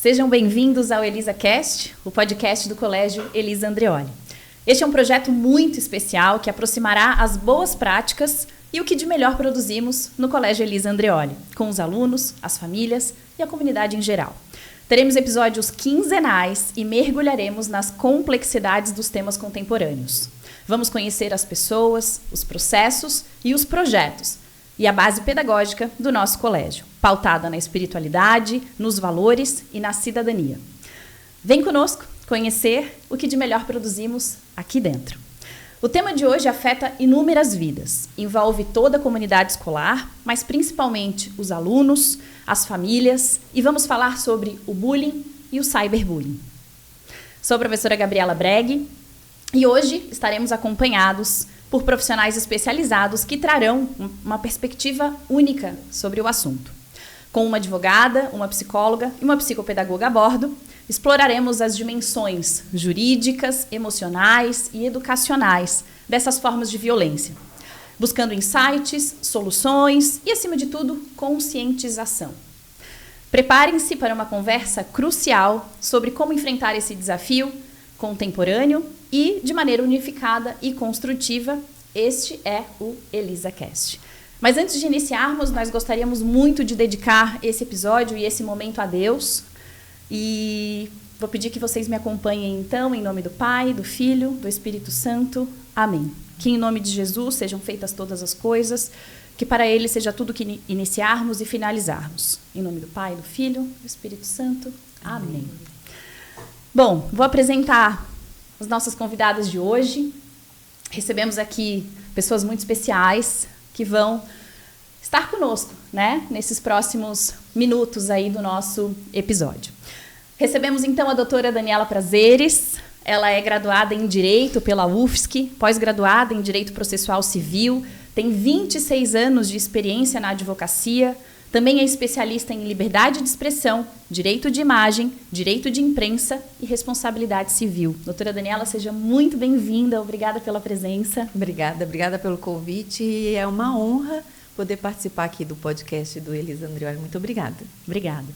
Sejam bem-vindos ao ElisaCast, o podcast do Colégio Elisa Andreoli. Este é um projeto muito especial que aproximará as boas práticas e o que de melhor produzimos no Colégio Elisa Andreoli, com os alunos, as famílias e a comunidade em geral. Teremos episódios quinzenais e mergulharemos nas complexidades dos temas contemporâneos. Vamos conhecer as pessoas, os processos e os projetos e a base pedagógica do nosso colégio, pautada na espiritualidade, nos valores e na cidadania. Vem conosco conhecer o que de melhor produzimos aqui dentro. O tema de hoje afeta inúmeras vidas, envolve toda a comunidade escolar, mas principalmente os alunos, as famílias, e vamos falar sobre o bullying e o cyberbullying. Sou a professora Gabriela Bregg e hoje estaremos acompanhados por profissionais especializados que trarão uma perspectiva única sobre o assunto. Com uma advogada, uma psicóloga e uma psicopedagoga a bordo, exploraremos as dimensões jurídicas, emocionais e educacionais dessas formas de violência, buscando insights, soluções e, acima de tudo, conscientização. Preparem-se para uma conversa crucial sobre como enfrentar esse desafio contemporâneo e, de maneira unificada e construtiva, este é o ElisaCast. Mas antes de iniciarmos, nós gostaríamos muito de dedicar esse episódio e esse momento a Deus. E vou pedir que vocês me acompanhem, então, em nome do Pai, do Filho, do Espírito Santo. Amém. Que em nome de Jesus sejam feitas todas as coisas, que para Ele seja tudo que iniciarmos e finalizarmos. Em nome do Pai, do Filho, do Espírito Santo. Amém. Bom, vou apresentar as nossas convidadas de hoje. Recebemos aqui pessoas muito especiais que vão estar conosco, né, nesses próximos minutos aí do nosso episódio. Recebemos então a doutora Daniela Prazeres. Ela é graduada em Direito pela UFSC, pós-graduada em Direito Processual Civil, tem 26 anos de experiência na advocacia, também é especialista em liberdade de expressão, direito de imagem, direito de imprensa e responsabilidade civil. Doutora Daniela, seja muito bem-vinda, obrigada pela presença. Obrigada pelo convite e é uma honra poder participar aqui do podcast do Elisa Andreoli. Muito obrigada. Obrigada.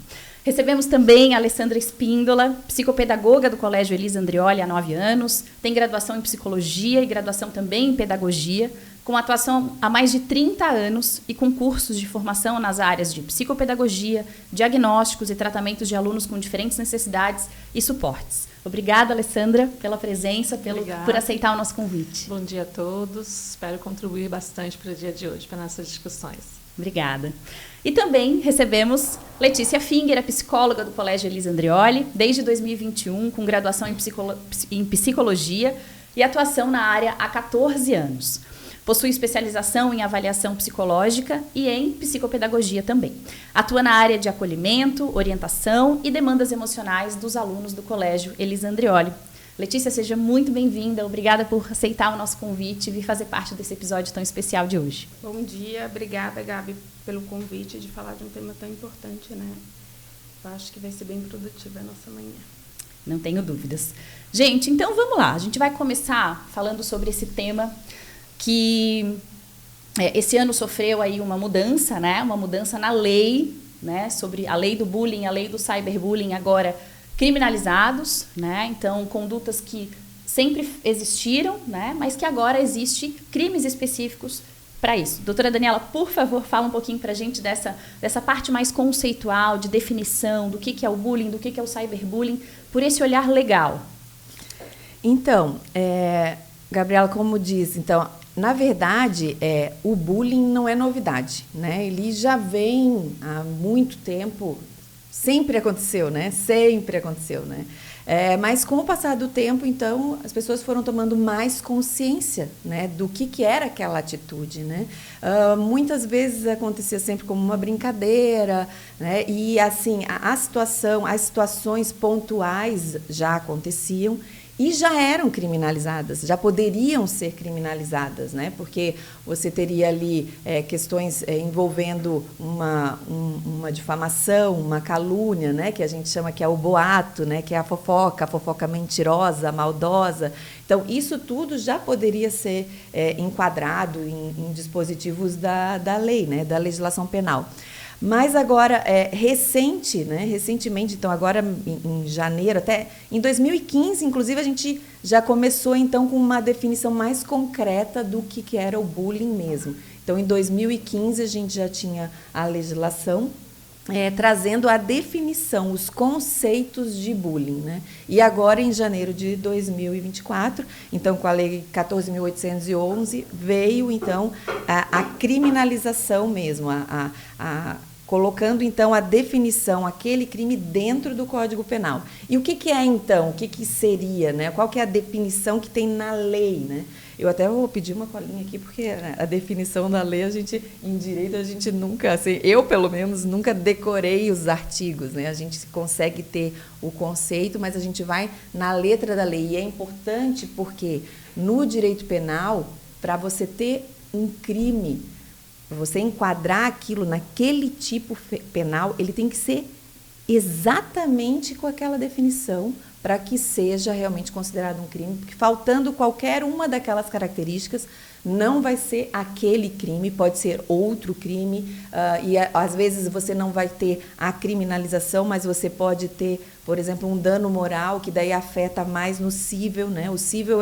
Recebemos também a Alessandra Espíndola, psicopedagoga do Colégio Elisa Andreoli há 9 anos, tem graduação em psicologia e graduação também em pedagogia, com atuação há mais de 30 anos e com cursos de formação nas áreas de psicopedagogia, diagnósticos e tratamentos de alunos com diferentes necessidades e suportes. Obrigada, Alessandra, pela presença, por aceitar o nosso convite. Bom dia a todos. Espero contribuir bastante para o dia de hoje, para nossas discussões. Obrigada. E também recebemos Letícia Finger, a psicóloga do Colégio Elisa Andreoli, desde 2021, com graduação em psicologia e atuação na área há 14 anos. Possui especialização em avaliação psicológica e em psicopedagogia também. Atua na área de acolhimento, orientação e demandas emocionais dos alunos do Colégio Elisa Andreoli. Letícia, seja muito bem-vinda. Obrigada por aceitar o nosso convite e vir fazer parte desse episódio tão especial de hoje. Bom dia. Obrigada, Gabi, pelo convite de falar de um tema tão importante, né? Eu acho que vai ser bem produtiva a nossa manhã. Não tenho dúvidas. Gente, então vamos lá. A gente vai começar falando sobre esse tema que esse ano sofreu aí uma mudança, né? Uma mudança na lei, né? Sobre a lei do bullying, a lei do cyberbullying agora criminalizados, né? Então, condutas que sempre existiram, né? Mas que agora existem crimes específicos para isso. Doutora Daniela, por favor, fala um pouquinho para a gente dessa parte mais conceitual, de definição, do que é o bullying, do que é o cyberbullying, por esse olhar legal. Então, Gabriela, como diz, então, na verdade, o bullying não é novidade, né? Ele já vem há muito tempo, sempre aconteceu, né? Mas com o passar do tempo, então, as pessoas foram tomando mais consciência, né, do que era aquela atitude, né? Muitas vezes acontecia sempre como uma brincadeira, né? E assim, as situações pontuais já aconteciam e já eram criminalizadas, já poderiam ser criminalizadas, né? Porque você teria ali questões envolvendo uma difamação, uma calúnia, né? Que a gente chama que é o boato, né? Que é a fofoca mentirosa, maldosa. Então, isso tudo já poderia ser enquadrado em dispositivos da lei, né? Da legislação penal. Mas agora, recentemente, então agora em janeiro, até em 2015, inclusive, a gente já começou então com uma definição mais concreta do que era o bullying mesmo. Então, em 2015, a gente já tinha a legislação trazendo a definição, os conceitos de bullying, né? E agora, em janeiro de 2024, então, com a Lei 14.811, veio, então, a criminalização mesmo, colocando, então, a definição, aquele crime dentro do Código Penal. E o que é, então? O que seria, né? Qual que é a definição que tem na lei, né? Eu até vou pedir uma colinha aqui, porque a definição da lei, em direito, a gente nunca, assim, eu, pelo menos, nunca decorei os artigos, né? A gente consegue ter o conceito, mas a gente vai na letra da lei. E é importante porque, no direito penal, para você ter um crime, você enquadrar aquilo naquele tipo penal, ele tem que ser exatamente com aquela definição para que seja realmente considerado um crime, porque faltando qualquer uma daquelas características, não vai ser aquele crime, pode ser outro crime, e às vezes você não vai ter a criminalização, mas você pode ter, por exemplo, um dano moral, que daí afeta mais no cível, né? O cível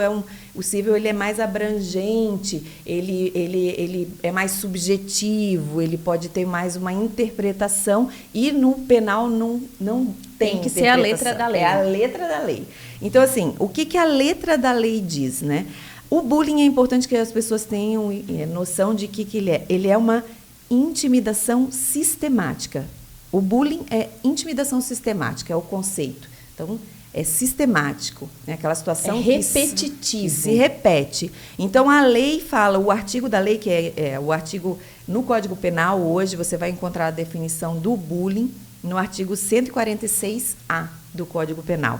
ele é mais abrangente, ele é mais subjetivo, ele pode ter mais uma interpretação, e no penal não tem que ser a letra da lei. É a letra da lei. Então, assim, o que a letra da lei diz, né? O bullying é importante que as pessoas tenham noção de que ele é. Ele é uma intimidação sistemática. O bullying é intimidação sistemática, é o conceito. Então, é sistemático, né? Aquela situação repetitivo. Que se repete. Então, a lei fala, o artigo da lei, que é o artigo no Código Penal, hoje você vai encontrar a definição do bullying no artigo 146A do Código Penal.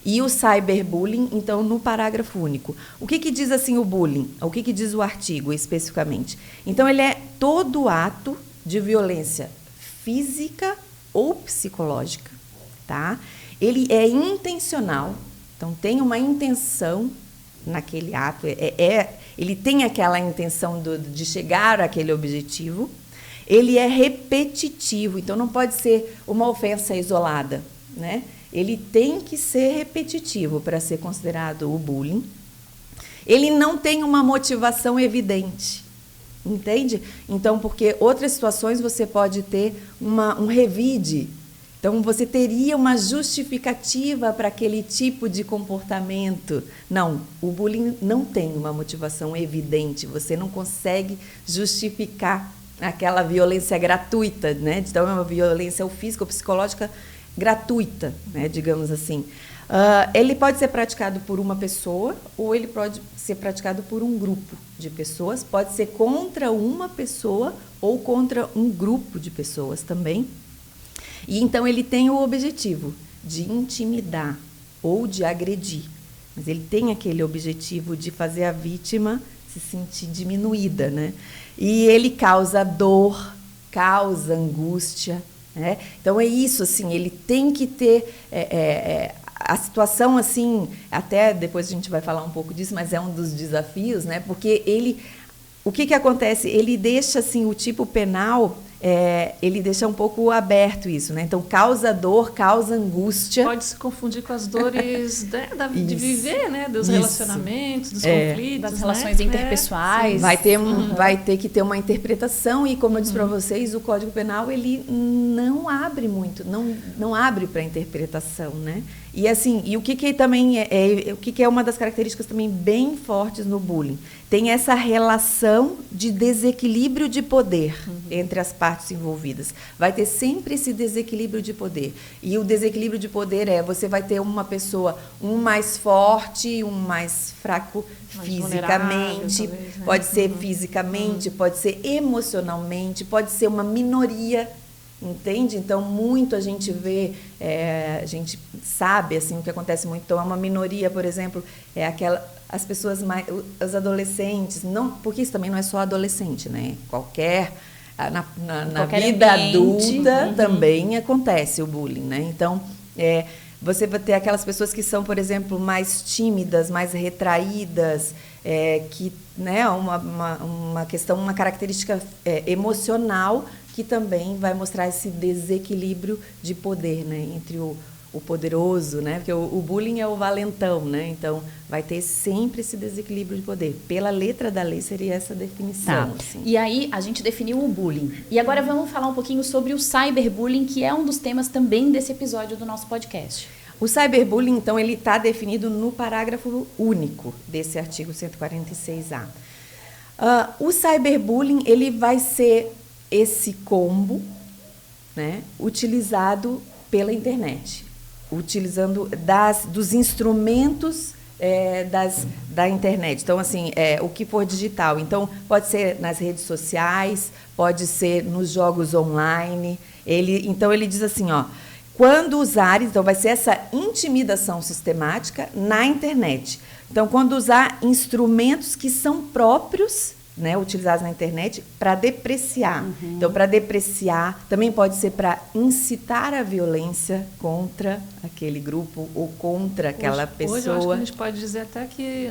E o cyberbullying, então, no parágrafo único. O que diz assim o bullying? O que diz o artigo especificamente? Então, ele é todo ato de violência física ou psicológica, tá? Ele é intencional, então tem uma intenção naquele ato, ele tem aquela intenção de chegar àquele objetivo. Ele é repetitivo, então não pode ser uma ofensa isolada, né? Ele tem que ser repetitivo para ser considerado o bullying. Ele não tem uma motivação evidente, entende? Então, porque outras situações você pode ter um revide. Então, você teria uma justificativa para aquele tipo de comportamento. Não, o bullying não tem uma motivação evidente. Você não consegue justificar aquela violência gratuita, né? Então, é uma violência física ou psicológica gratuita, né? Digamos assim. Ele pode ser praticado por uma pessoa ou ele pode ser praticado por um grupo de pessoas. Pode ser contra uma pessoa ou contra um grupo de pessoas também. E então ele tem o objetivo de intimidar ou de agredir. Mas ele tem aquele objetivo de fazer a vítima se sentir diminuída, né? E ele causa dor, causa angústia, né? Então é isso, assim, ele tem que ter a situação, assim, até depois a gente vai falar um pouco disso, mas é um dos desafios, né? Porque o que acontece? Ele deixa, assim, o tipo penal, ele deixa um pouco aberto isso, né? Então, causa dor, causa angústia. Pode se confundir com as dores de viver, né? Dos relacionamentos, dos conflitos, das relações interpessoais. Vai ter que ter uma interpretação e, como eu disse para vocês, o Código Penal ele não abre muito, não abre para interpretação, né? E assim, o que também o que é uma das características também bem fortes no bullying? Tem essa relação de desequilíbrio de poder entre as partes envolvidas. Vai ter sempre esse desequilíbrio de poder. E o desequilíbrio de poder você vai ter uma pessoa, um mais forte, um mais fraco mais fisicamente, talvez, né? Pode ser fisicamente, pode ser emocionalmente, pode ser uma minoria. Entende? Então, muito a gente vê, a gente sabe assim, o que acontece muito. Então, é uma minoria, por exemplo, as pessoas mais, os adolescentes, não, porque isso também não é só adolescente, né? Na vida adulta também acontece o bullying, né? Então, você vai ter aquelas pessoas que são, por exemplo, mais tímidas, mais retraídas, que, né, uma questão, uma característica emocional que também vai mostrar esse desequilíbrio de poder, né, entre o poderoso, né, porque o bullying é o valentão, né, então vai ter sempre esse desequilíbrio de poder. Pela letra da lei seria essa definição. Tá. Assim. E aí a gente definiu o bullying. E agora vamos falar um pouquinho sobre o cyberbullying, que é um dos temas também desse episódio do nosso podcast. O cyberbullying, então, ele está definido no parágrafo único desse artigo 146A. O cyberbullying, ele vai ser esse combo, né, utilizado pela internet, utilizando dos instrumentos da internet. Então, assim, o que for digital. Então, pode ser nas redes sociais, pode ser nos jogos online. Então, ele diz assim, ó, quando usar, então vai ser essa intimidação sistemática na internet. Então, quando usar instrumentos que são próprios, né, utilizados na internet, para depreciar. Uhum. Então, para depreciar, também pode ser para incitar a violência contra aquele grupo ou contra aquela pessoa. Hoje eu acho que a gente pode dizer até que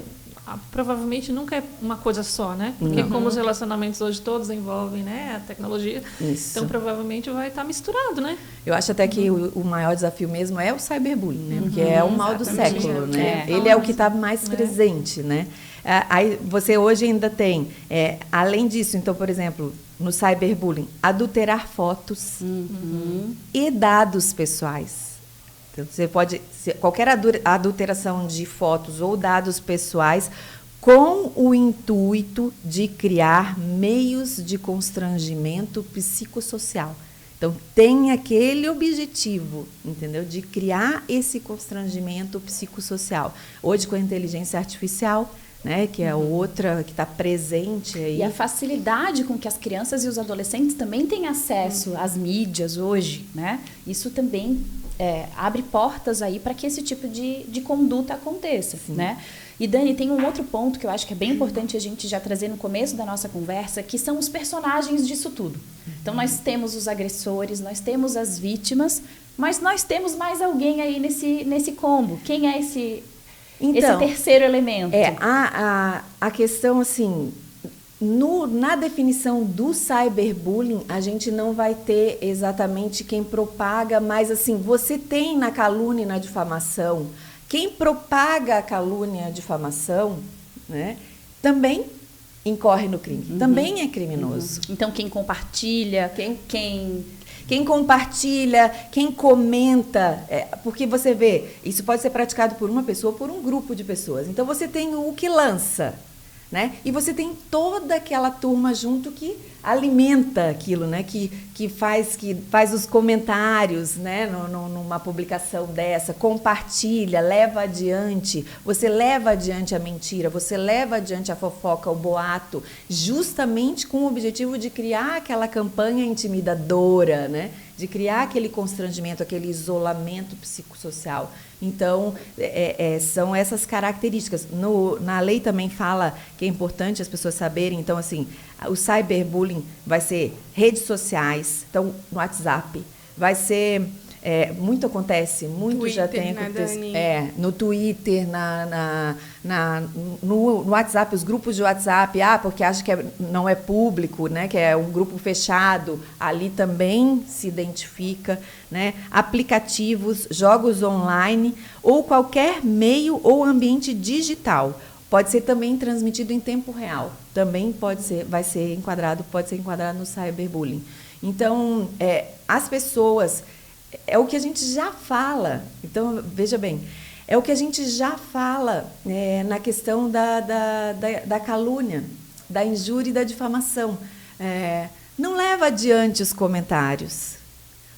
provavelmente nunca é uma coisa só, né? Porque como os relacionamentos hoje todos envolvem, né, a tecnologia, então provavelmente vai estar misturado, né? Eu acho até que o maior desafio mesmo é o cyberbullying, né? Porque é o mal do século, né? Ele é o que está mais presente, né? Aí você hoje ainda tem, além disso, então, por exemplo, no cyberbullying, adulterar fotos e dados pessoais. Então, você pode, qualquer adulteração de fotos ou dados pessoais com o intuito de criar meios de constrangimento psicossocial. Então, tem aquele objetivo, entendeu? De criar esse constrangimento psicossocial. Hoje, com a inteligência artificial, né, que é outra que está presente aí. E a facilidade com que as crianças e os adolescentes também têm acesso às mídias hoje, né? Isso também abre portas aí para que esse tipo de conduta aconteça, né? E Dani, tem um outro ponto que eu acho que é bem importante a gente já trazer no começo da nossa conversa, que são os personagens disso tudo. Então, nós temos os agressores, nós temos as vítimas, mas nós temos mais alguém aí nesse combo. Quem é esse terceiro elemento? A questão, assim, na definição do cyberbullying, a gente não vai ter exatamente quem propaga, mas, assim, você tem na calúnia e na difamação, quem propaga a calúnia e a difamação, né, também incorre no crime, também é criminoso. Então, quem compartilha, quem compartilha, quem comenta, porque você vê, isso pode ser praticado por uma pessoa ou por um grupo de pessoas. Então, você tem o que lança, né? E você tem toda aquela turma junto que alimenta aquilo, né? Que faz os comentários, né? Numa publicação dessa, compartilha, leva adiante. Você leva adiante a mentira, você leva adiante a fofoca, o boato, justamente com o objetivo de criar aquela campanha intimidadora, né? De criar aquele constrangimento, aquele isolamento psicossocial. Então, são essas características. Na lei também fala que é importante as pessoas saberem. Então, assim, o cyberbullying vai ser redes sociais, então, no WhatsApp, vai ser... muito acontece, muito Twitter, já tem acontecido. No Twitter, no WhatsApp, os grupos de WhatsApp, porque acha que não é público, né, que é um grupo fechado, ali também se identifica, né, aplicativos, jogos online ou qualquer meio ou ambiente digital. Pode ser também transmitido em tempo real, também pode ser enquadrado no cyberbullying. Então, as pessoas... É o que a gente já fala. Então, veja bem, é o que a gente já fala na questão da calúnia, da injúria e da difamação. Não leva adiante os comentários.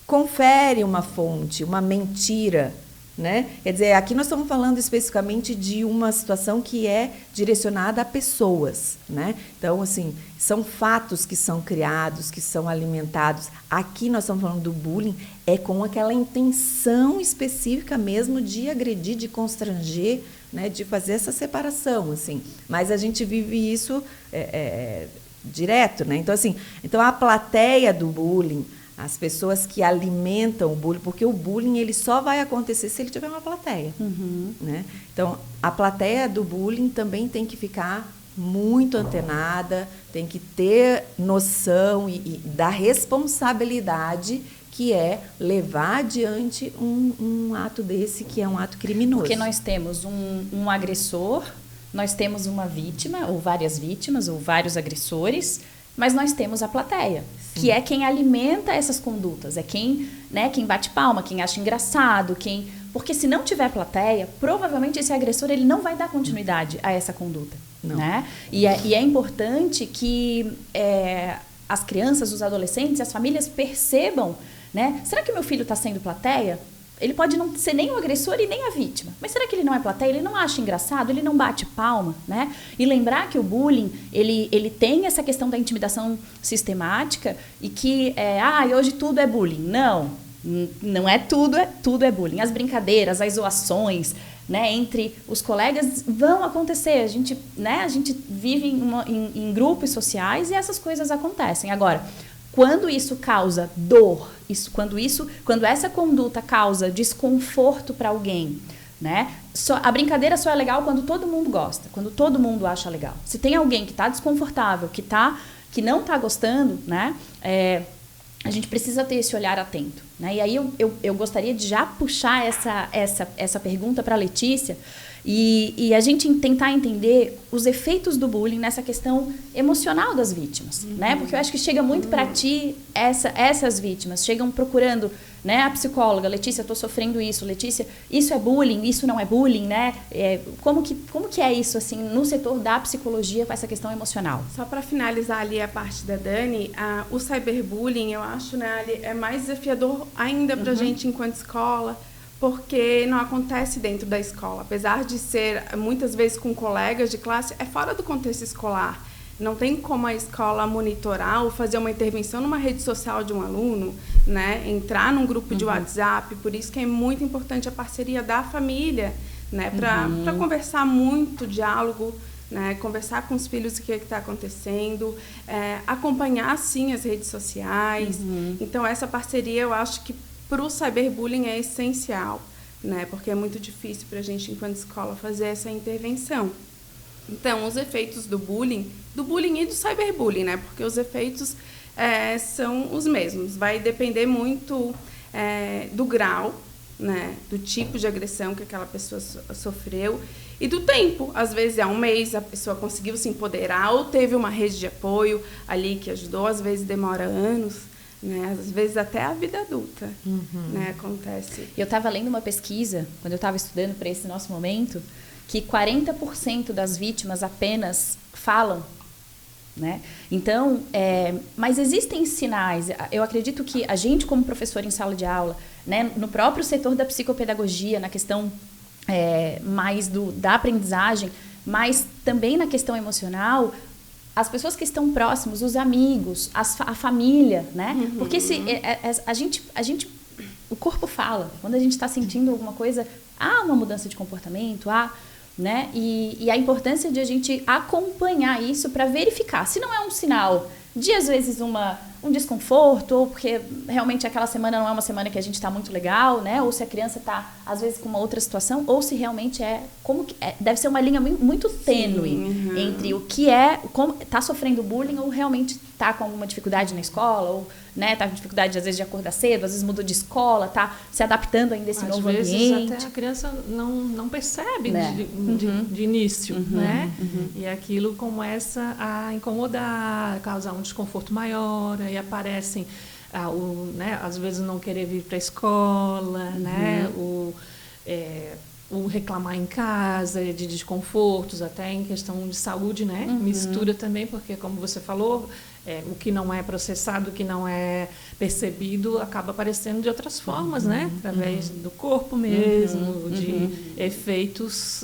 Confere uma fonte, uma mentira. Né? Quer dizer, aqui nós estamos falando especificamente de uma situação que é direcionada a pessoas, né? Então, assim, são fatos que são criados, que são alimentados. Aqui nós estamos falando do bullying, com aquela intenção específica mesmo de agredir, de constranger, né? De fazer essa separação, assim. Mas a gente vive isso direto, né? Então, assim, a plateia do bullying, as pessoas que alimentam o bullying, porque o bullying ele só vai acontecer se ele tiver uma plateia. Né? Então, a plateia do bullying também tem que ficar muito antenada, tem que ter noção e da responsabilidade que é levar adiante um ato desse, que é um ato criminoso. Porque nós temos um agressor, nós temos uma vítima, ou várias vítimas, ou vários agressores, mas nós temos a plateia, que é quem alimenta essas condutas, é quem, né, quem bate palma, quem acha engraçado, porque se não tiver plateia, provavelmente esse agressor ele não vai dar continuidade a essa conduta. Né? E é importante que as crianças, os adolescentes, as famílias percebam, né? Será que meu filho está sendo plateia? Ele pode não ser nem o agressor e nem a vítima. Mas será que ele não é plateia? Ele não acha engraçado? Ele não bate palma? Né? E lembrar que o bullying, ele tem essa questão da intimidação sistemática e que, hoje tudo é bullying. Não é tudo é bullying. As brincadeiras, as zoações, né, entre os colegas vão acontecer. A gente vive em grupos sociais e essas coisas acontecem. Agora, quando isso causa dor, quando essa conduta causa desconforto para alguém, né? A brincadeira só é legal quando todo mundo gosta, quando todo mundo acha legal. Se tem alguém que está desconfortável, que não está gostando, né? A gente precisa ter esse olhar atento, né? E aí eu gostaria de já puxar essa pergunta para a Letícia e a gente tentar entender os efeitos do bullying nessa questão emocional das vítimas, né? Porque eu acho que chega muito para ti, essas vítimas chegam procurando, né, a psicóloga, Letícia, eu estou sofrendo isso, Letícia, isso é bullying, isso não é bullying, né? Como que é isso, assim, no setor da psicologia com essa questão emocional? Só para finalizar ali a parte da Dani, o cyberbullying, eu acho, né, é mais desafiador ainda para a gente enquanto escola, porque não acontece dentro da escola. Apesar de ser, muitas vezes, com colegas de classe, é fora do contexto escolar. Não tem como a escola monitorar ou fazer uma intervenção numa rede social de um aluno, né? Entrar num grupo de WhatsApp. Por isso que é muito importante a parceria da família, né? Para conversar muito, diálogo, né? Conversar com os filhos o que está acontecendo, acompanhar, sim, as redes sociais. Então, essa parceria, eu acho que para o cyberbullying é essencial, né? Porque é muito difícil para a gente, enquanto escola, fazer essa intervenção. Então, os efeitos do bullying e do cyberbullying, né? Porque os efeitos são os mesmos. Vai depender muito do grau, né? Do tipo de agressão que aquela pessoa sofreu e do tempo. Às vezes, há um mês, a pessoa conseguiu se empoderar ou teve uma rede de apoio ali que ajudou. Às vezes, demora anos. Né? Às vezes até a vida adulta, né? Acontece. Eu estava lendo uma pesquisa, quando eu estava estudando para esse nosso momento, que 40% das vítimas apenas falam. Né? Então, mas existem sinais. Eu acredito que a gente, como professor em sala de aula, né, no próprio setor da psicopedagogia, na questão mais da aprendizagem, mas também na questão emocional, as pessoas que estão próximos, os amigos, a família, né? Porque a gente, o corpo fala. Quando a gente está sentindo alguma coisa, há uma mudança de comportamento, né? E a importância de a gente acompanhar isso para verificar. Se não é um sinal de, às vezes, um desconforto, ou porque realmente aquela semana não é uma semana que a gente está muito legal, né? Ou se a criança está, às vezes, com uma outra situação, ou se realmente deve ser uma linha muito tênue entre o que como está sofrendo bullying ou realmente está com alguma dificuldade na escola, ou está com dificuldade, às vezes, de acordar cedo, às vezes muda de escola, está se adaptando ainda a esse novo ambiente. Às vezes até a criança não percebe, né? de início, né? E aquilo começa a incomodar, causar um desconforto maior, aí aparecem, né? Às vezes não querer vir para a escola, né? O reclamar em casa de desconfortos, até em questão de saúde, né? Mistura também, porque, como você falou, o que não é processado, o que não é percebido, acaba aparecendo de outras formas, né? Através do corpo mesmo, de efeitos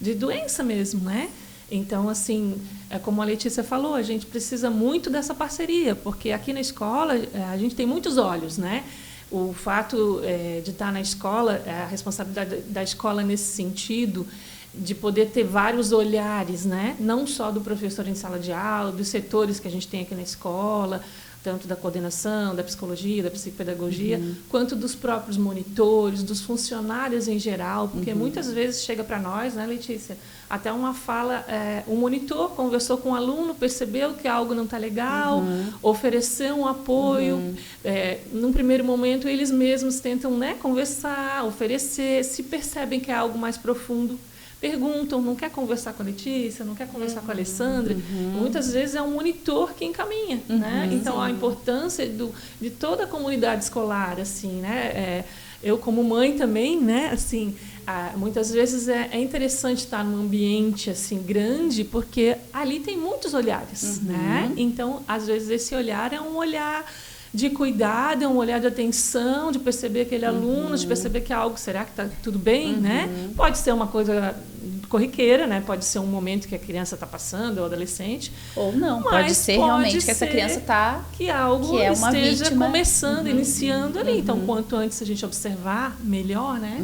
de doença mesmo, né? Então, assim, como a Letícia falou, a gente precisa muito dessa parceria, porque aqui na escola a gente tem muitos olhos, né? O fato de estar na escola, a responsabilidade da escola nesse sentido, de poder ter vários olhares, né? Não só do professor em sala de aula, dos setores que a gente tem aqui na escola, tanto da coordenação, da psicologia, da psicopedagogia, quanto dos próprios monitores, dos funcionários em geral, porque muitas vezes chega para nós, né, Letícia, até uma fala, o monitor conversou com o aluno, percebeu que algo não está legal, ofereceu um apoio, num primeiro momento eles mesmos tentam, né, conversar, oferecer, se percebem que é algo mais profundo, perguntam, não quer conversar com a Letícia, não quer conversar com a Alessandra. Muitas vezes é um monitor que encaminha, né? Então, a importância de toda a comunidade escolar, assim, né? Eu, como mãe também, né? Assim, muitas vezes é interessante estar num ambiente assim grande, porque ali tem muitos olhares, né? Então, às vezes, esse olhar é um olhar de cuidado, é um olhar de atenção, de perceber aquele aluno, de perceber que algo, será que está tudo bem, né? Pode ser uma coisa corriqueira, né? Pode ser um momento que a criança está passando, ou adolescente. Ou não, pode ser realmente que essa criança está... Que algo que é uma esteja vítima. Começando, iniciando ali. Então, quanto antes a gente observar, melhor, né?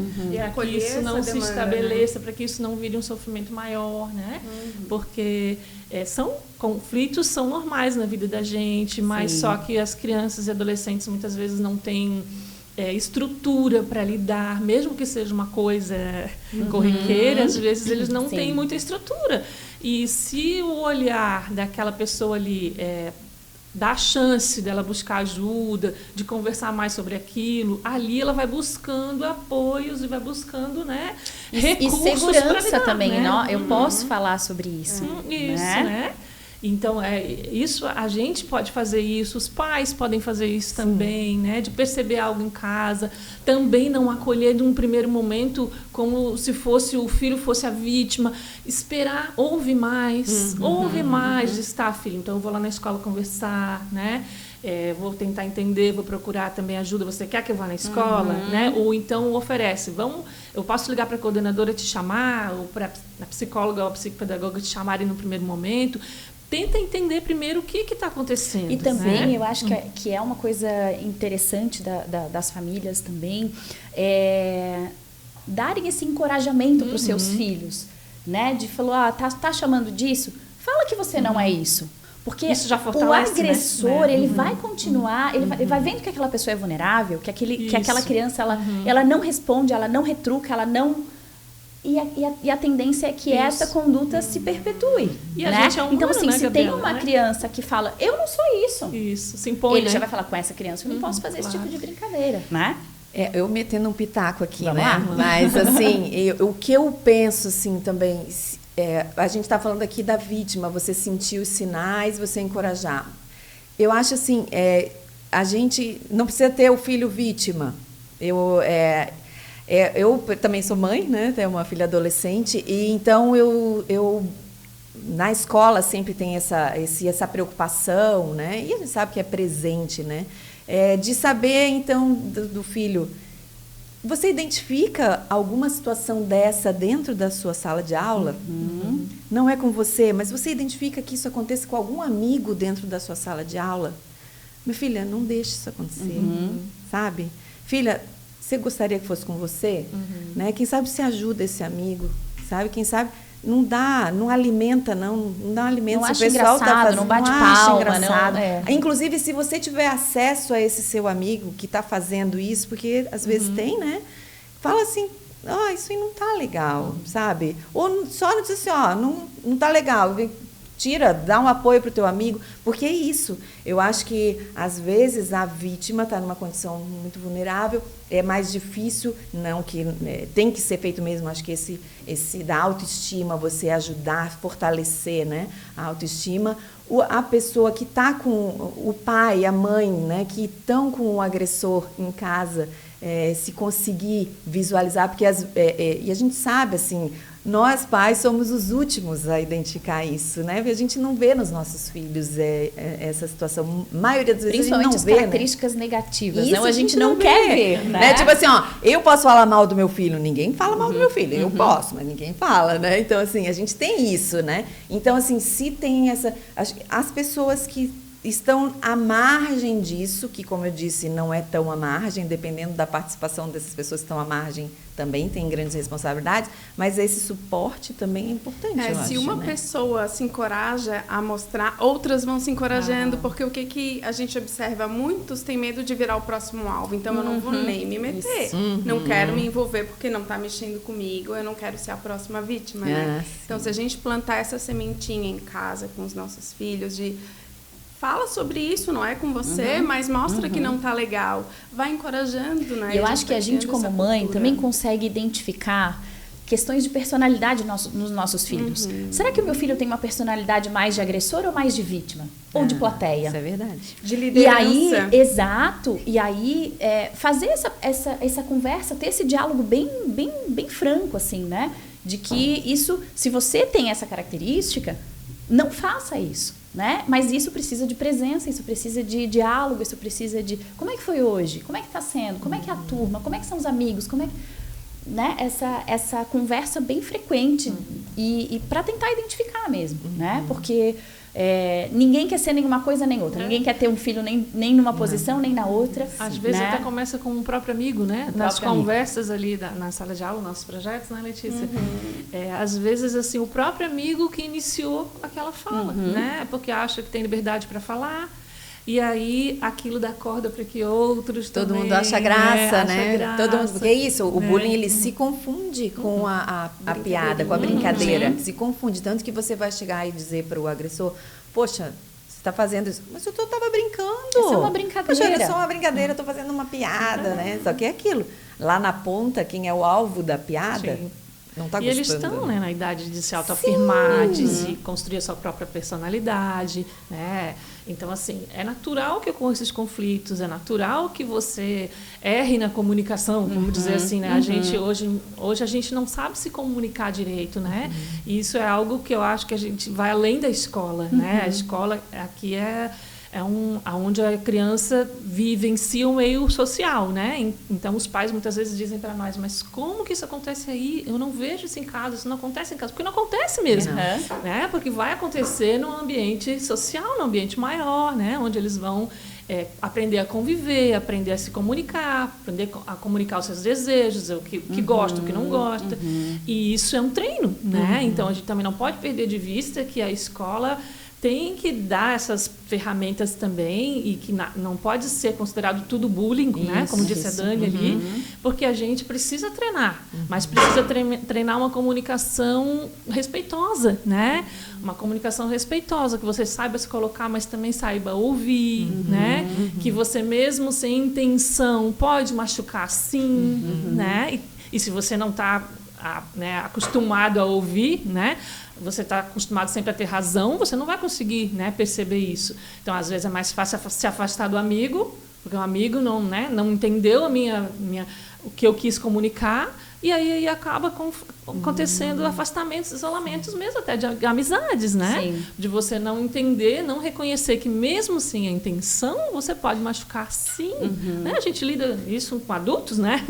Para que isso não se estabeleça, para que isso não vire um sofrimento maior, né? Porque conflitos são normais na vida da gente, mas só que as crianças e adolescentes muitas vezes não têm estrutura para lidar, mesmo que seja uma coisa corriqueira, às vezes eles não têm muita estrutura. E se o olhar daquela pessoa ali dá a chance dela buscar ajuda, de conversar mais sobre aquilo, ali ela vai buscando apoios e vai buscando, né, recursos e segurança lidar, também, né? Não? Eu posso falar sobre isso. Isso, né? Então, isso a gente pode fazer isso, os pais podem fazer isso também, né? De perceber algo em casa, também não acolher de um primeiro momento como se fosse o filho fosse a vítima, esperar, ouve mais, está, filho, então eu vou lá na escola conversar, né? Vou tentar entender, vou procurar também ajuda, você quer que eu vá na escola, né? Ou então oferece, eu posso ligar para a coordenadora te chamar, ou para a psicóloga ou a psicopedagoga te chamarem no primeiro momento. Tenta entender primeiro o que está acontecendo. E também, né? eu acho que é uma coisa interessante das famílias também, darem esse encorajamento para os seus filhos, né? De falar, tá chamando disso? Fala que você não é isso. Porque isso já o fortalece, agressor, né? ele vai continuar, ele vai vendo que aquela pessoa é vulnerável, que aquela criança, ela não responde, ela não retruca, ela não... E a tendência é que essa conduta se perpetue. E né? a gente é humano, então, assim, né, se Gabriela, tem uma né? criança que fala, eu não sou isso. Isso, se impõe, ele né? já vai falar, com essa criança eu não posso fazer esse tipo de brincadeira, né? Eu metendo um pitaco aqui, Vamos né? lá. Mas, assim, o que eu penso, assim, também... a gente está falando aqui da vítima, você sentir os sinais, você encorajar. Eu acho, assim, a gente não precisa ter o filho vítima. Eu também sou mãe, né? Tenho uma filha adolescente, e então eu na escola sempre tem essa preocupação, né? E a gente sabe que é presente, né? De saber, então, do filho. Você identifica alguma situação dessa dentro da sua sala de aula? Não é com você, mas você identifica que isso aconteça com algum amigo dentro da sua sala de aula? Minha filha, não deixe isso acontecer, sabe? Filha, você gostaria que fosse com você? Né? Quem sabe se ajuda esse amigo, sabe? Quem sabe não alimenta, não dá alimento. Não se acha o pessoal engraçado, tá fazendo, não bate acha palma, engraçado. não, Inclusive, se você tiver acesso a esse seu amigo que está fazendo isso, porque às vezes tem, né? Fala assim, isso aí não tá legal, sabe? Ou só não diz assim, não tá legal. Tira, dá um apoio para o teu amigo, porque é isso. Eu acho que, às vezes, a vítima está numa condição muito vulnerável, é mais difícil, não que tem que ser feito mesmo, acho que esse da autoestima, você ajudar, fortalecer, né, a autoestima. A pessoa que está com o pai, a mãe, né, que estão com o agressor em casa, se conseguir visualizar, porque e a gente sabe, assim, nós pais somos os últimos a identificar isso, né? Porque a gente não vê nos nossos filhos essa situação. A maioria das vezes a gente não vê, principalmente as características negativas, isso não, a gente não quer ver, né? Tipo assim, eu posso falar mal do meu filho, ninguém fala mal do meu filho. Eu posso, mas ninguém fala, né? Então, assim, a gente tem isso, né? Então, assim, se tem as pessoas que estão à margem disso, que, como eu disse, não é tão à margem, dependendo da participação dessas pessoas que estão à margem, também tem grandes responsabilidades, mas esse suporte também é importante, eu se acho, uma né? pessoa se encoraja a mostrar, outras vão se encorajando, porque o que a gente observa, muitos têm medo de virar o próximo alvo, então eu não vou nem me meter, não quero me envolver porque não está mexendo comigo, eu não quero ser a próxima vítima, né? Então, se a gente plantar essa sementinha em casa com os nossos filhos, de fala sobre isso, não é com você, mas mostra que não está legal. Vai encorajando, né? E eu acho que a gente, como mãe, também consegue identificar questões de personalidade nos nossos filhos. Será que o meu filho tem uma personalidade mais de agressor ou mais de vítima? Ou de plateia? Isso é verdade. De liderança. E aí, exato, e aí fazer essa conversa, ter esse diálogo bem franco, assim, né? De que isso, se você tem essa característica, não faça isso. Né? Mas isso precisa de presença, isso precisa de diálogo, isso precisa de... Como é que foi hoje? Como é que está sendo? Como é que é a turma? Como é que são os amigos? Como é que... Né? Essa conversa bem frequente e para tentar identificar mesmo, né? Porque ninguém quer ser nenhuma coisa nem outra. Ninguém quer ter um filho nem numa posição, nem na outra. Às vezes né? até começa com um próprio amigo, né? Nas conversas ali na sala de aula, nossos projetos, né, Letícia? Às vezes, assim, o próprio amigo que iniciou aquela fala, né? Porque acha que tem liberdade para falar. E aí, aquilo dá corda para que outros Todo também... mundo acha graça, né? Graça, Todo mundo, porque é isso, o bullying, ele se confunde com a piada, com a brincadeira. Se confunde, tanto que você vai chegar e dizer para o agressor, poxa, você está fazendo isso, mas eu estava brincando. Isso é uma brincadeira. Poxa, é só uma brincadeira, eu estou fazendo uma piada, né? Só que é aquilo. Lá na ponta, quem é o alvo da piada... Sim. Não tá e eles estão, né, na idade de se autoafirmar, de se construir a sua própria personalidade, né? Então, assim, é natural que ocorram esses conflitos, é natural que você erre na comunicação, vamos dizer assim, né? A gente, hoje a gente não sabe se comunicar direito, né? E isso é algo que eu acho que a gente vai além da escola, né? A escola aqui é onde a criança vivencia um meio social, né? Então, os pais muitas vezes dizem para nós, mas como que isso acontece aí? Eu não vejo isso em casa, isso não acontece em casa. Porque não acontece mesmo, né? Porque vai acontecer num ambiente social, num ambiente maior, né? Onde eles vão aprender a conviver, aprender a se comunicar, aprender a comunicar os seus desejos, o que gosta, o que não gosta. E isso é um treino, né? Então, a gente também não pode perder de vista que a escola tem que dar essas ferramentas também e que não pode ser considerado tudo bullying, né? Como disse a Dani ali, porque a gente precisa treinar, mas precisa treinar uma comunicação respeitosa, né? Uma comunicação respeitosa, que você saiba se colocar, mas também saiba ouvir, né? Que você mesmo sem intenção pode machucar sim, né? E se você não está acostumado a ouvir, né? Você está acostumado sempre a ter razão, você não vai conseguir, né, perceber isso. Então, às vezes, é mais fácil se afastar do amigo, porque o amigo não entendeu o que eu quis comunicar, e aí acaba acontecendo afastamentos, isolamentos mesmo, até de amizades, né? Sim. De você não entender, não reconhecer que mesmo sem a intenção, você pode machucar sim. Né? A gente lida isso com adultos, né?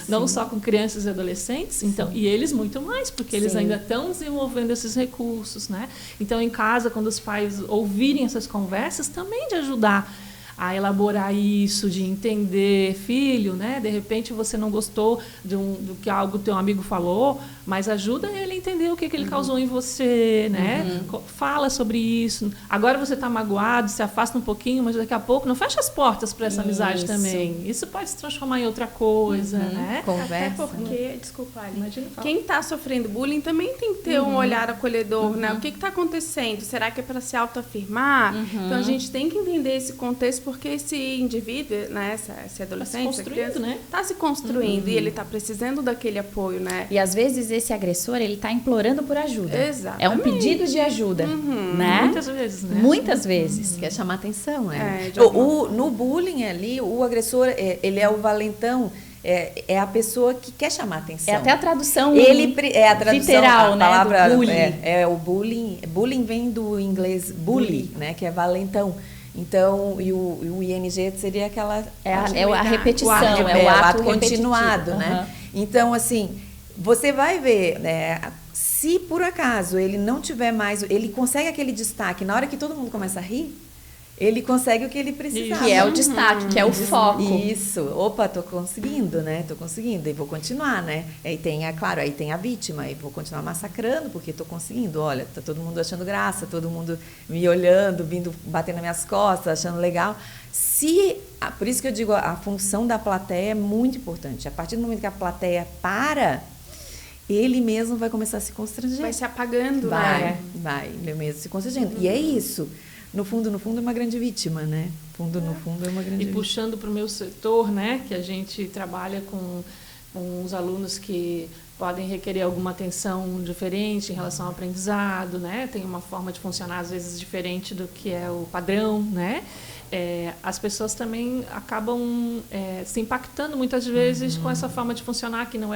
Não só com crianças e adolescentes, então, e eles muito mais, porque eles ainda estão desenvolvendo esses recursos, né? Então, em casa, quando os pais ouvirem essas conversas, também de ajudar a elaborar isso, de entender, filho, né? De repente você não gostou do que algo teu amigo falou, mas ajuda ele a entender o que ele causou em você, né? Fala sobre isso. Agora você está magoado, se afasta um pouquinho, mas daqui a pouco não fecha as portas para essa amizade também. Isso pode se transformar em outra coisa, né? Conversa. Até porque, desculpa, Ali, Imagina, quem está sofrendo bullying também tem que ter um olhar acolhedor, né? O que está acontecendo? Será que é para se autoafirmar? Então a gente tem que entender esse contexto, porque esse indivíduo, né, esse adolescente, essa criança, né? Está se construindo e ele está precisando daquele apoio, né? E às vezes esse agressor, ele está implorando por ajuda. Exatamente. É um pedido de ajuda, né? Muitas vezes, né? Muitas vezes. Quer chamar atenção, né? No bullying ali, o agressor, ele é o valentão, é a pessoa que quer chamar atenção. É até a tradução a tradução, literal, a palavra, né? Do bullying. O bullying. Bullying vem do inglês bully, né? Que é valentão. Então, e o ING seria aquela... É a repetição, é o ato continuado, né? Então, assim, você vai ver, né? Se por acaso ele não tiver mais... Ele consegue aquele destaque na hora que todo mundo começa a rir, ele consegue o que ele precisava. Que é o destaque, que é o foco. Isso. Opa, tô conseguindo, né? Tô conseguindo. E vou continuar, né? Aí tem, claro, aí tem a vítima. E vou continuar massacrando, porque tô conseguindo. Olha, tá todo mundo achando graça, todo mundo me olhando, vindo, batendo nas minhas costas, achando legal. Por isso que eu digo, a função da plateia é muito importante. A partir do momento que a plateia para, ele mesmo vai começar a se constranger. Vai se apagando, vai, ele mesmo se constrangendo. E é isso. No fundo, é uma grande vítima, né? No fundo, é uma grande vítima. E puxando para o meu setor, né? Que a gente trabalha com os alunos que podem requerer alguma atenção diferente em relação ao aprendizado, né? Tem uma forma de funcionar, às vezes, diferente do que é o padrão, né? As pessoas também acabam se impactando muitas vezes com essa forma de funcionar que não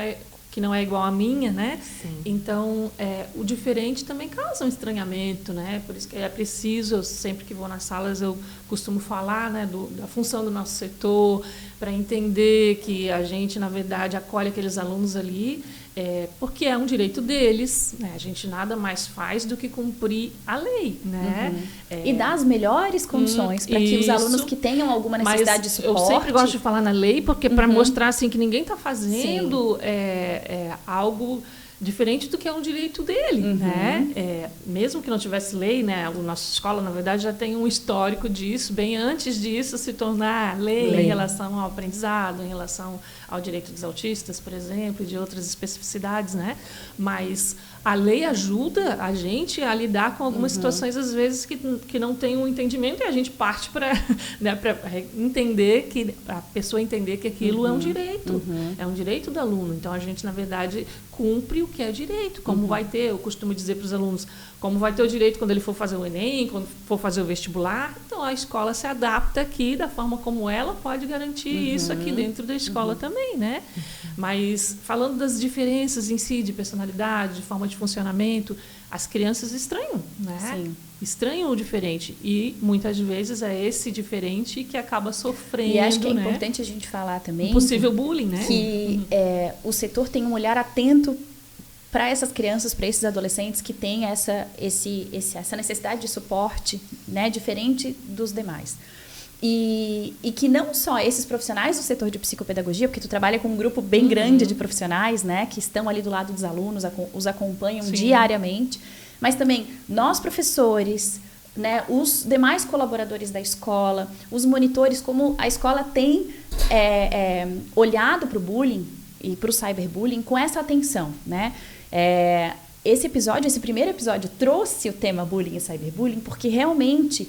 é igual à minha, né? Sim. Então, o diferente também causa um estranhamento, né? Por isso que é preciso, sempre que vou nas salas, eu costumo falar, né, da função do nosso setor, para entender que a gente, na verdade, acolhe aqueles alunos ali, porque é um direito deles, né? A gente nada mais faz do que cumprir a lei, né? E dar as melhores condições para que os alunos que tenham alguma necessidade de suporte... Eu sempre gosto de falar na lei, porque para mostrar assim, que ninguém está fazendo algo diferente do que é um direito dele, né? Mesmo que não tivesse lei, né? A nossa escola, na verdade, já tem um histórico disso, bem antes disso se tornar lei em relação ao aprendizado, em relação ao direito dos autistas, por exemplo, e de outras especificidades, né? Mas a lei ajuda a gente a lidar com algumas situações, às vezes, que não tem um entendimento, e a gente parte para entender que a pessoa entender que aquilo é um direito, é um direito do aluno. Então, a gente, na verdade, cumpre o que é direito, como vai ter, eu costumo dizer para os alunos, como vai ter o direito quando ele for fazer o Enem, quando for fazer o vestibular. Então, a escola se adapta aqui da forma como ela pode garantir isso aqui dentro da escola também, né? Mas, falando das diferenças em si, de personalidade, de forma de funcionamento, as crianças estranham, né? Sim. Estranham o diferente. E, muitas vezes, é esse diferente que acaba sofrendo, E acho que é né? importante a gente falar também... Um possível bullying, né? Que o setor tem um olhar atento para essas crianças, para esses adolescentes que têm essa necessidade de suporte, né, diferente dos demais. E que não só esses profissionais do setor de psicopedagogia, porque tu trabalha com um grupo bem grande de profissionais, né, que estão ali do lado dos alunos, os acompanham diariamente, mas também nós professores, né, os demais colaboradores da escola, os monitores, como a escola tem olhado para o bullying e para o cyberbullying com essa atenção, né? Esse primeiro episódio trouxe o tema bullying e cyberbullying porque realmente,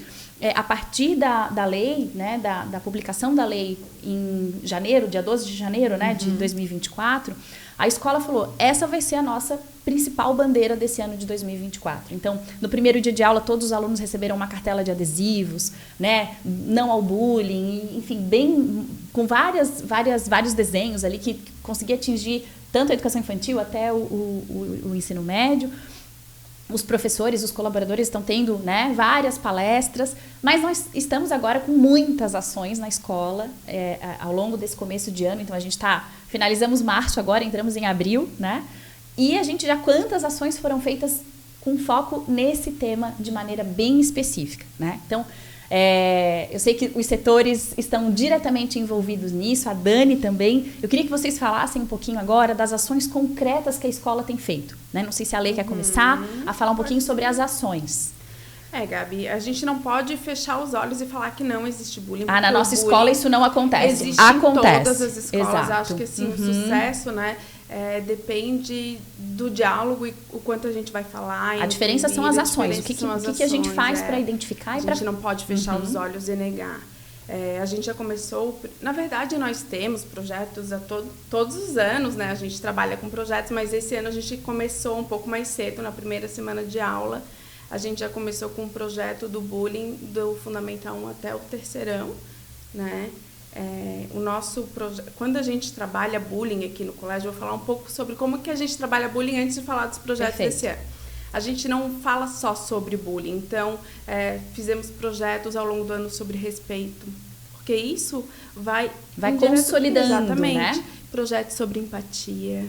a partir da lei, né, da publicação da lei em janeiro, dia 12 de janeiro, né, de 2024, a escola falou, essa vai ser a nossa principal bandeira desse ano de 2024. Então, no primeiro dia de aula, todos os alunos receberam uma cartela de adesivos, né, não ao bullying, enfim, bem, com vários desenhos ali que conseguia atingir tanto a educação infantil até o ensino médio. Os professores, os colaboradores estão tendo, né, várias palestras, mas nós estamos agora com muitas ações na escola ao longo desse começo de ano. Então, finalizamos março agora, entramos em abril, né? E quantas ações foram feitas com foco nesse tema de maneira bem específica, né? Então, eu sei que os setores estão diretamente envolvidos nisso, a Dani também. Eu queria que vocês falassem um pouquinho agora das ações concretas que a escola tem feito, né? Não sei se a Lei quer começar a falar um pouquinho sobre as ações. Gabi, a gente não pode fechar os olhos e falar que não existe bullying. Na nossa escola isso não acontece. Existe em todas as escolas. Exato. Acho que assim, o sucesso, né, depende do diálogo e o quanto a gente vai falar. A diferença são as ações. O que a gente faz para identificar e para... A gente não pode fechar os olhos e negar. A gente já começou... Na verdade, nós temos projetos todos os anos, né? A gente trabalha com projetos, mas esse ano a gente começou um pouco mais cedo, na primeira semana de aula. A gente já começou com um projeto do bullying do Fundamental 1 até o terceirão, né? Quando a gente trabalha bullying aqui no colégio, eu vou falar um pouco sobre como que a gente trabalha bullying antes de falar dos projetos desse ano. A gente não fala só sobre bullying, então fizemos projetos ao longo do ano sobre respeito, porque isso vai consolidando, exatamente, né? Projetos sobre empatia,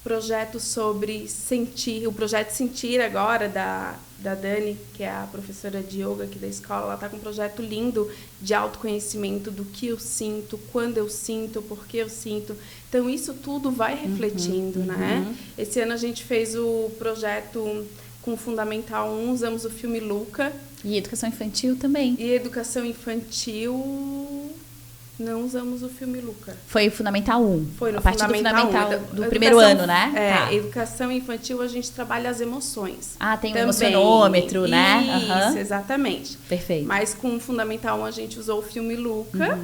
projeto sobre sentir, o projeto Sentir agora da Dani, que é a professora de yoga aqui da escola. Ela está com um projeto lindo de autoconhecimento do que eu sinto, quando eu sinto, por que eu sinto. Então, isso tudo vai refletindo, né? Esse ano a gente fez o projeto com Fundamental 1, usamos o filme Luca. E educação infantil também. E educação infantil... Não usamos o filme Luca. Foi o Fundamental 1. Foi no a partir Fundamental do primeiro ano, né? É, educação infantil a gente trabalha as emoções. Ah, tem também. um emocionômetro, né? Isso, exatamente. Perfeito. Mas com o Fundamental 1 a gente usou o filme Luca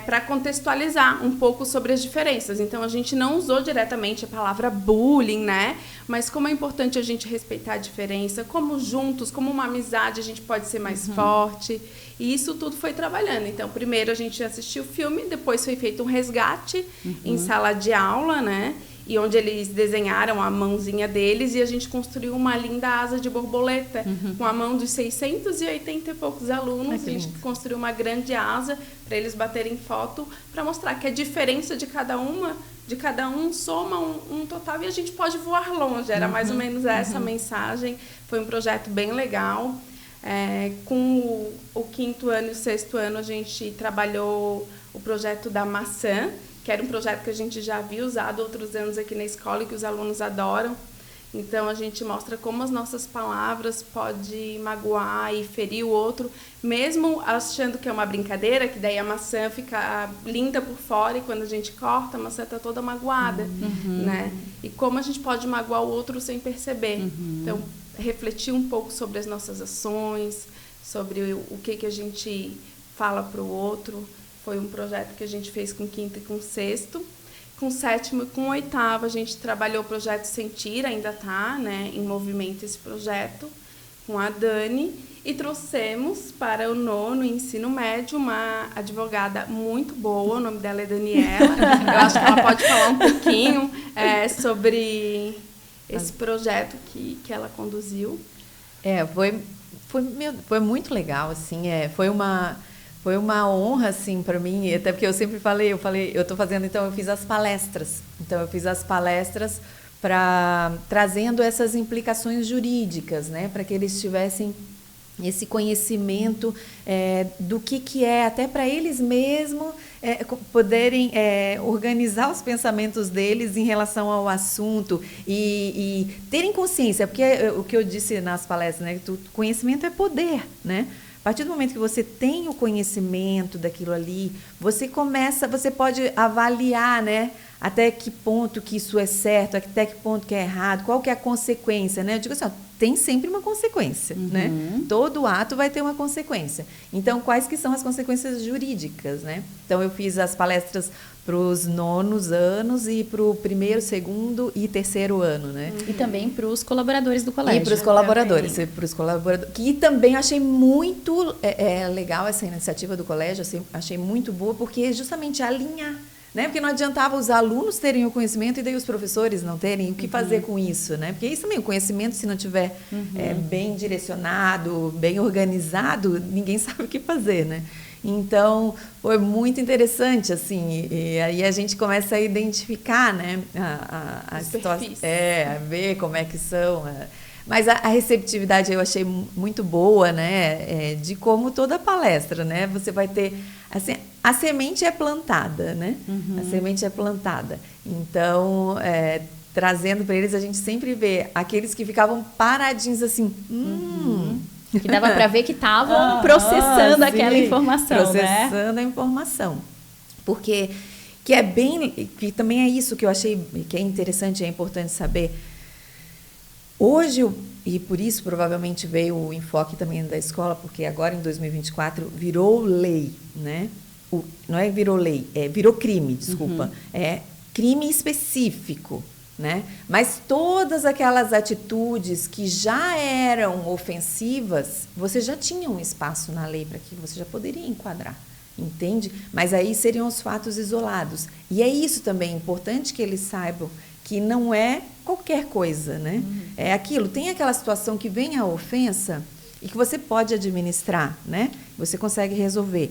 para contextualizar um pouco sobre as diferenças. Então, a gente não usou diretamente a palavra bullying, né? Mas como é importante a gente respeitar a diferença, como juntos, como uma amizade, a gente pode ser mais forte. E isso tudo foi trabalhando. Então, primeiro a gente assistiu o filme, depois foi feito um resgate em sala de aula, né? E onde eles desenharam a mãozinha deles e a gente construiu uma linda asa de borboleta com a mão dos 680 e poucos alunos. A gente construiu uma grande asa para eles baterem foto, para mostrar que a diferença de cada um soma um total e a gente pode voar longe. Era mais ou menos essa mensagem. Foi um projeto bem legal. Com o 5º ano e o 6º ano, a gente trabalhou o projeto da maçã, que era um projeto que a gente já havia usado outros anos aqui na escola e que os alunos adoram. Então, a gente mostra como as nossas palavras podem magoar e ferir o outro, mesmo achando que é uma brincadeira, que daí a maçã fica linda por fora e quando a gente corta, a maçã está toda magoada, né? E como a gente pode magoar o outro sem perceber. Então, refletir um pouco sobre as nossas ações, sobre o que a gente fala para o outro. Foi um projeto que a gente fez com o 5º e com o 6º. Com o 7º e com o 8º, a gente trabalhou o projeto Sentir, ainda está, né, em movimento esse projeto, com a Dani. E trouxemos para o 9º ensino médio uma advogada muito boa, o nome dela é Daniela. Eu acho que ela pode falar um pouquinho sobre esse projeto que ela conduziu. Foi muito legal, assim, foi uma honra, assim, para mim, até porque eu sempre falei, eu estou fazendo, então eu fiz as palestras. Então, eu fiz as palestras trazendo essas implicações jurídicas, né, para que eles tivessem esse conhecimento do que é, até para eles mesmos poderem organizar os pensamentos deles em relação ao assunto e terem consciência, porque o que eu disse nas palestras, né, conhecimento é poder, né? A partir do momento que você tem o conhecimento daquilo ali, você pode avaliar, né, até que ponto que isso é certo, até que ponto que é errado, qual que é a consequência, né? Eu digo assim, tem sempre uma consequência, né? Todo ato vai ter uma consequência. Então, quais que são as consequências jurídicas, né? Então, eu fiz as palestras para os 9º anos e para o 1º, 2º e 3º ano, né? E também para os colaboradores do colégio. E para os colaboradores, que também achei muito legal essa iniciativa do colégio, achei muito boa, porque é justamente alinhar, né? Porque não adiantava os alunos terem o conhecimento e daí os professores não terem o que fazer com isso, né? Porque isso também, o conhecimento, se não tiver bem direcionado, bem organizado, ninguém sabe o que fazer, né? Então, foi muito interessante, assim, e aí a gente começa a identificar, né, a situação, a ver como é que são. Mas a receptividade eu achei muito boa, né, de como toda palestra, né, você vai ter, assim, a semente é plantada, né, a semente é plantada. Então, trazendo para eles, a gente sempre vê aqueles que ficavam paradinhos assim, Que dava para ver que estavam processando aquela informação, processando a informação. Porque que também é isso que eu achei que é interessante e é importante saber. Hoje, e por isso provavelmente veio o enfoque também da escola, porque agora em 2024 virou lei, né? Não é virou lei, virou crime, desculpa. É crime específico, né? Mas todas aquelas atitudes que já eram ofensivas, você já tinha um espaço na lei para que você já poderia enquadrar, entende? Mas aí seriam os fatos isolados. E é isso também importante que eles saibam, que não é qualquer coisa, né? É aquilo, tem aquela situação que vem a ofensa e que você pode administrar, né? Você consegue resolver.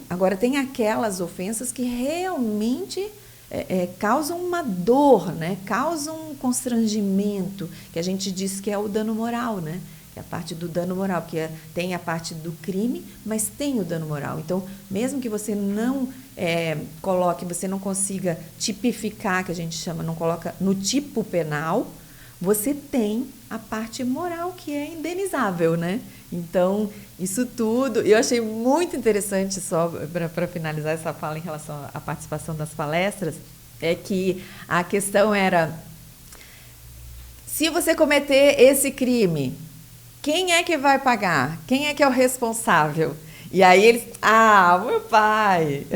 Agora, tem aquelas ofensas que realmente causam uma dor, né? Causam um constrangimento, que a gente diz que é o dano moral, né? Que é a parte do dano moral, porque tem a parte do crime, mas tem o dano moral. Então, mesmo que você não coloque, você não consiga tipificar, que a gente chama, não coloca no tipo penal, você tem a parte moral, que é indenizável, né? Então, isso tudo, eu achei muito interessante, só para finalizar essa fala em relação à participação das palestras, é que a questão era, se você cometer esse crime, quem é que vai pagar? Quem é que é o responsável? E aí eles, meu pai,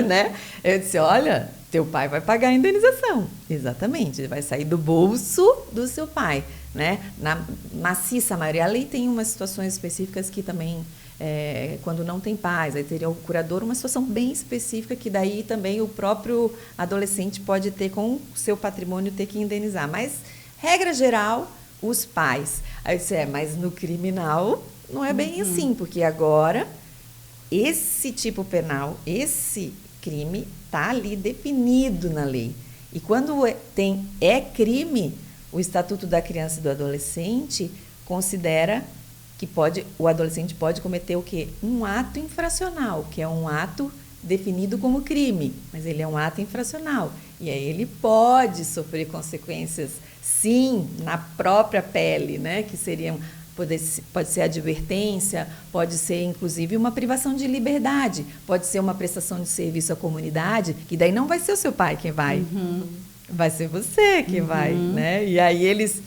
né? Eu disse, olha, teu pai vai pagar a indenização. Exatamente, vai sair do bolso do seu pai, né? Na maciça maioria, a lei tem umas situações específicas que também, quando não tem pais, aí teria o curador, uma situação bem específica que daí também o próprio adolescente pode ter com o seu patrimônio ter que indenizar. Mas, regra geral, os pais. Aí eu disse, mas no criminal não é bem assim, porque agora esse tipo penal, esse crime está ali definido na lei. E quando é crime, o Estatuto da Criança e do Adolescente considera que o adolescente pode cometer o quê? Um ato infracional, que é um ato definido como crime, mas ele é um ato infracional. E aí ele pode sofrer consequências, sim, na própria pele, né? Que seriam, pode ser advertência, pode ser, inclusive, uma privação de liberdade, pode ser uma prestação de serviço à comunidade, que daí não vai ser o seu pai quem vai, vai ser você que vai, né? E aí eles...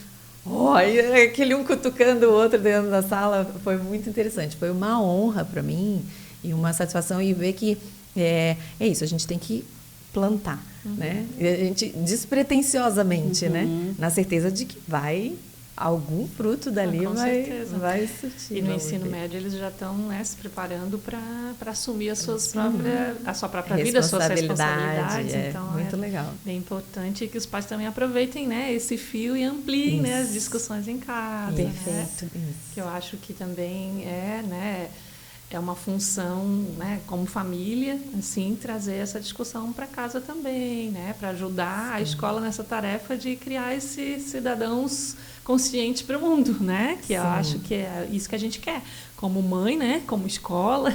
aquele um cutucando o outro dentro da sala, foi muito interessante. Foi uma honra para mim e uma satisfação e ver que é isso, a gente tem que plantar, né? E a gente despretensiosamente, né? Na certeza de que algum fruto dali vai surtir. E no ensino médio eles já estão, né, se preparando para assumir a sua própria vida, as suas responsabilidades. Então muito legal. Bem importante que os pais também aproveitem, né, esse fio e ampliem, né, as discussões em casa. Perfeito. Né? Que eu acho que também é uma função, né, como família, assim, trazer essa discussão para casa também, né, para ajudar a escola nessa tarefa de criar esses cidadãos conscientes para o mundo, né, que eu acho que é isso que a gente quer, como mãe, né, como escola,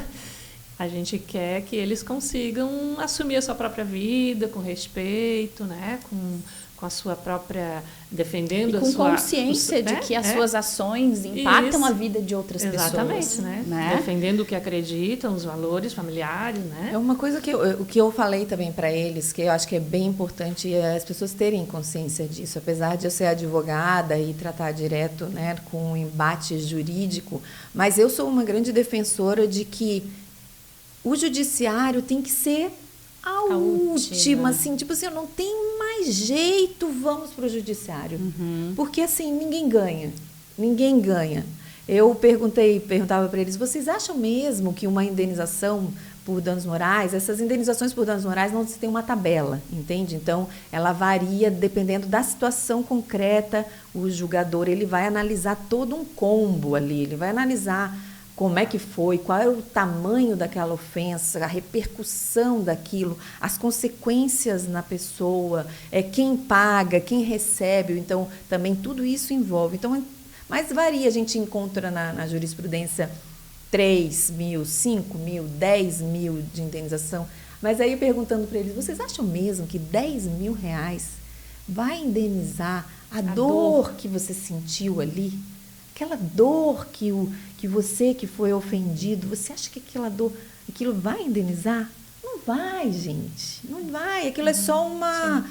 a gente quer que eles consigam assumir a sua própria vida com respeito, né, com a sua própria, defendendo a sua... com consciência de que as suas ações impactam a vida de outras pessoas. Exatamente, né? Defendendo o que acreditam, os valores familiares, né? É uma coisa que eu falei também para eles, que eu acho que é bem importante as pessoas terem consciência disso. Apesar de eu ser advogada e tratar direto, né, com um embate jurídico, mas eu sou uma grande defensora de que o judiciário tem que ser a última, assim, tipo assim, eu não tenho mais jeito, vamos para o judiciário. Porque, assim, ninguém ganha. Eu perguntava para eles, vocês acham mesmo que uma indenização por danos morais, essas indenizações por danos morais não se tem uma tabela, entende? Então, ela varia dependendo da situação concreta, o julgador, ele vai analisar todo um combo ali, ele vai analisar como é que foi, qual é o tamanho daquela ofensa, a repercussão daquilo, as consequências na pessoa, quem paga, quem recebe, então também tudo isso envolve. Então, mas varia, a gente encontra na jurisprudência 3 mil, 5 mil, 10 mil de indenização, mas aí perguntando para eles, vocês acham mesmo que 10 mil reais vai indenizar a dor que você sentiu ali? Aquela dor que você que foi ofendido, você acha que aquilo vai indenizar? Não vai, gente. Não vai. Aquilo é só uma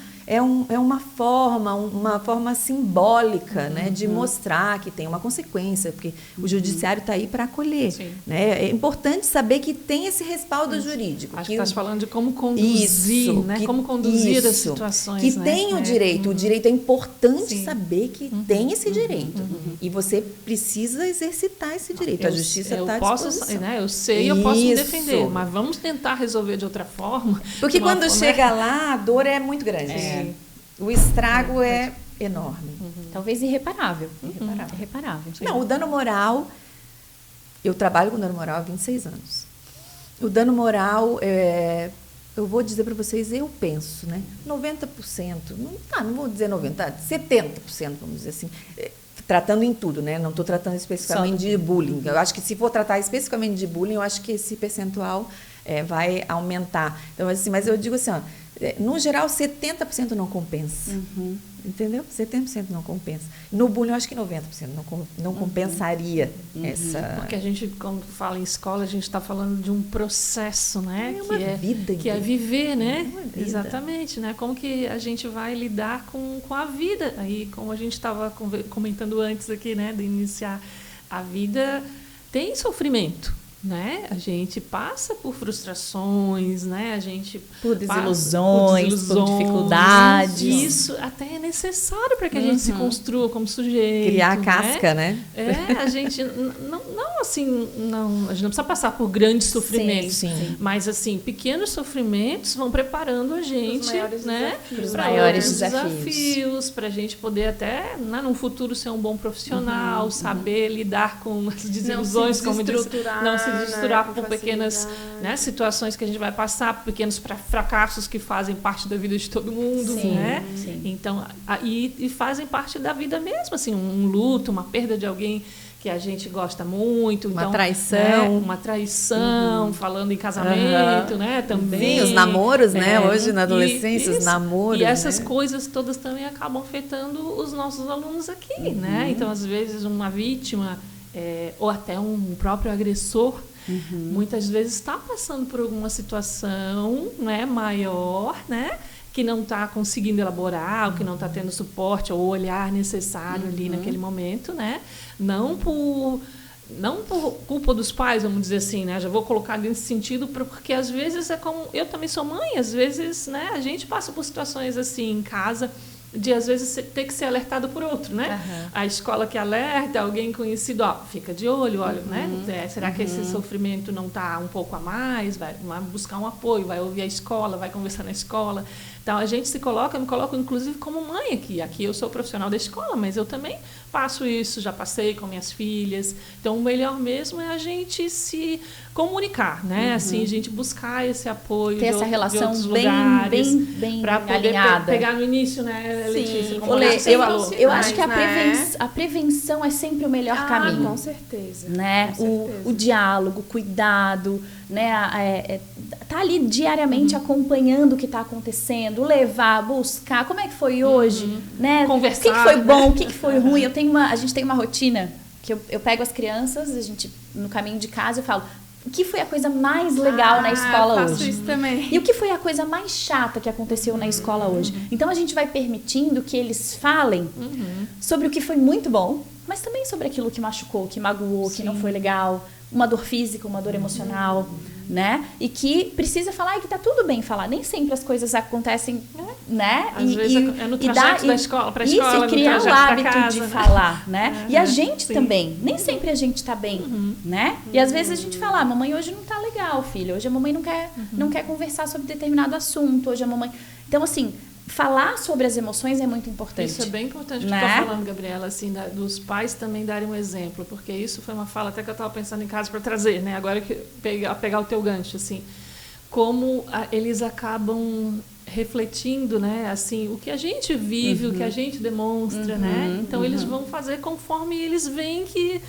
forma simbólica, né, de mostrar que tem uma consequência, porque o judiciário está aí para acolher. Né? É importante saber que tem esse respaldo jurídico. Acho que estás falando de como conduzir, né? Como conduzir as situações. Que tem o direito. O direito é importante saber que tem esse direito. E você precisa exercitar esse direito. A justiça está à disposição. Eu sei, eu posso me defender, mas vamos tentar resolver de outra forma. Porque quando chega lá, a dor é muito grande. O estrago é enorme. Talvez irreparável. Irreparável. Não, o dano moral... Eu trabalho com dano moral há 26 anos. O dano moral, eu vou dizer para vocês, eu penso, né? 90%, não vou dizer 90%, 70%, vamos dizer assim, tratando em tudo, né? Não estou tratando especificamente de bullying. Eu acho que se for tratar especificamente de bullying, eu acho que esse percentual vai aumentar. Então, assim, mas eu digo assim, ó, no geral, 70% não compensa. Entendeu? 70% não compensa. No bullying, eu acho que 90% não compensaria essa... Porque a gente, quando fala em escola, a gente está falando de um processo, né? É uma vida. Que é viver, né? É uma vida. Exatamente, né? Como que a gente vai lidar com a vida. Aí, como a gente estava comentando antes aqui, né? De iniciar, a vida tem sofrimento. Né? A gente passa por frustrações, né? A gente por desilusões, por dificuldades. Isso até é necessário para que a gente se construa como sujeito. Criar a casca, né? A gente não assim, a gente não precisa passar por grandes sofrimentos, sim. mas assim, pequenos sofrimentos vão preparando a gente, né? Para os maiores desafios, para a gente poder até, né, num futuro ser um bom profissional, saber lidar com as desilusões, como não se misturar por pequenas, né, situações que a gente vai passar, pequenos fracassos que fazem parte da vida de todo mundo, né? Sim. Então, e fazem parte da vida mesmo, assim, um luto, uma perda de alguém que a gente gosta muito. Uma então, traição. Né, uma traição, falando em casamento, né? Também. Sim, os namoros, né? Hoje, na adolescência, os namoros. E essas coisas todas também acabam afetando os nossos alunos aqui, né? Então, às vezes, uma vítima... ou até um próprio agressor, muitas vezes está passando por alguma situação, né, maior, né, que não está conseguindo elaborar, ou que não está tendo suporte ou olhar necessário ali naquele momento, né, não por culpa dos pais, vamos dizer assim, né? Já vou colocar nesse sentido, porque às vezes é como... Eu também sou mãe, às vezes, né, a gente passa por situações assim em casa, de às vezes ter que ser alertado por outro, né? A escola que alerta, alguém conhecido, fica de olho, olha, né? Será que esse sofrimento não está um pouco a mais? Vai buscar um apoio, vai ouvir a escola, vai conversar na escola. Então, a gente eu me coloco inclusive como mãe aqui. Aqui eu sou profissional da escola, mas eu também passo isso, já passei com minhas filhas. Então, o melhor mesmo é a gente se comunicar, né? Assim, a gente buscar esse apoio. Ter essa relação bem para poder alinhada. Pegar no início, né, Letícia? Como eu acho que a prevenção é sempre o melhor caminho. Com certeza. Né? O diálogo, o cuidado, né? Tá ali diariamente acompanhando o que está acontecendo, levar, buscar, como é que foi hoje, né? Conversar, o que foi bom, o que foi ruim. A gente tem uma rotina que eu pego as crianças, no caminho de casa, eu falo: o que foi a coisa mais legal na escola hoje? Faço isso também. E o que foi a coisa mais chata que aconteceu na escola hoje? Então, a gente vai permitindo que eles falem sobre o que foi muito bom, mas também sobre aquilo que machucou, que magoou, que não foi legal, uma dor física, uma dor emocional, né? E que precisa falar e que tá tudo bem falar. Nem sempre as coisas acontecem, né? Às vezes é no trajeto da escola para a escola, isso, e criar o hábito casa, de né? falar, né? E a gente também. Nem sempre a gente tá bem, né? E às vezes a gente fala: mamãe hoje não tá legal, filha. Hoje a mamãe não quer conversar sobre determinado assunto. Hoje a mamãe... Então, assim... Falar sobre as emoções é muito importante. Isso é bem importante o que né? tu está falando, Gabriela, assim, dos pais também darem um exemplo, porque isso foi uma fala até que eu estava pensando em casa para trazer, né? Agora que pegar o teu gancho, assim, como eles acabam refletindo, né? Assim, o que a gente vive, o que a gente demonstra, né? Então eles vão fazer conforme eles veem que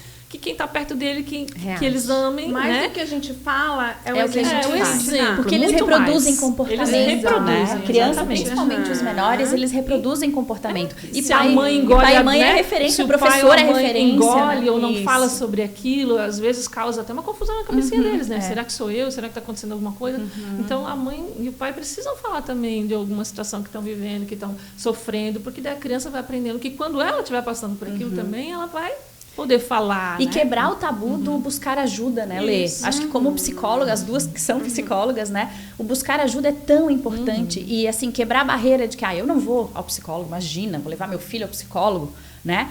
quem está perto dele, que eles amem, mais né? do que a gente fala é o que a gente faz. Porque eles muito reproduzem mais. comportamento. Eles reproduzem, né? Crianças, exatamente. principalmente os menores, eles reproduzem comportamento. E se a mãe engole, pai e mãe né? é referência, se o professor é referência. Engole, né? ou não Isso. fala sobre aquilo, às vezes causa até uma confusão na cabecinha deles, né? Será que sou eu? Será que está acontecendo alguma coisa? Então a mãe e o pai precisam falar também de alguma situação que estão vivendo, que estão sofrendo, porque daí a criança vai aprendendo que quando ela estiver passando por aquilo também, ela vai poder falar. E né? quebrar o tabu do buscar ajuda, né, Lê? Acho que como psicóloga, as duas que são psicólogas, né? O buscar ajuda é tão importante. E, assim, quebrar a barreira de que, eu não vou ao psicólogo, imagina, vou levar meu filho ao psicólogo, né?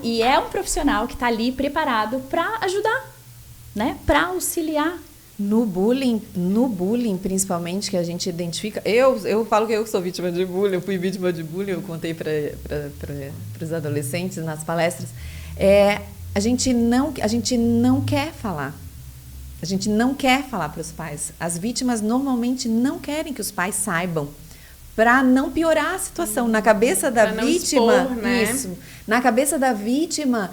E é um profissional que está ali preparado para ajudar, né? Para auxiliar. No bullying, principalmente, que a gente identifica... Eu falo que eu sou vítima de bullying, eu fui vítima de bullying, eu contei para os adolescentes nas palestras. A gente não quer falar. A gente não quer falar para os pais. As vítimas normalmente não querem que os pais saibam, para não piorar a situação. Na cabeça da vítima, expor, né? Isso. Na cabeça da vítima,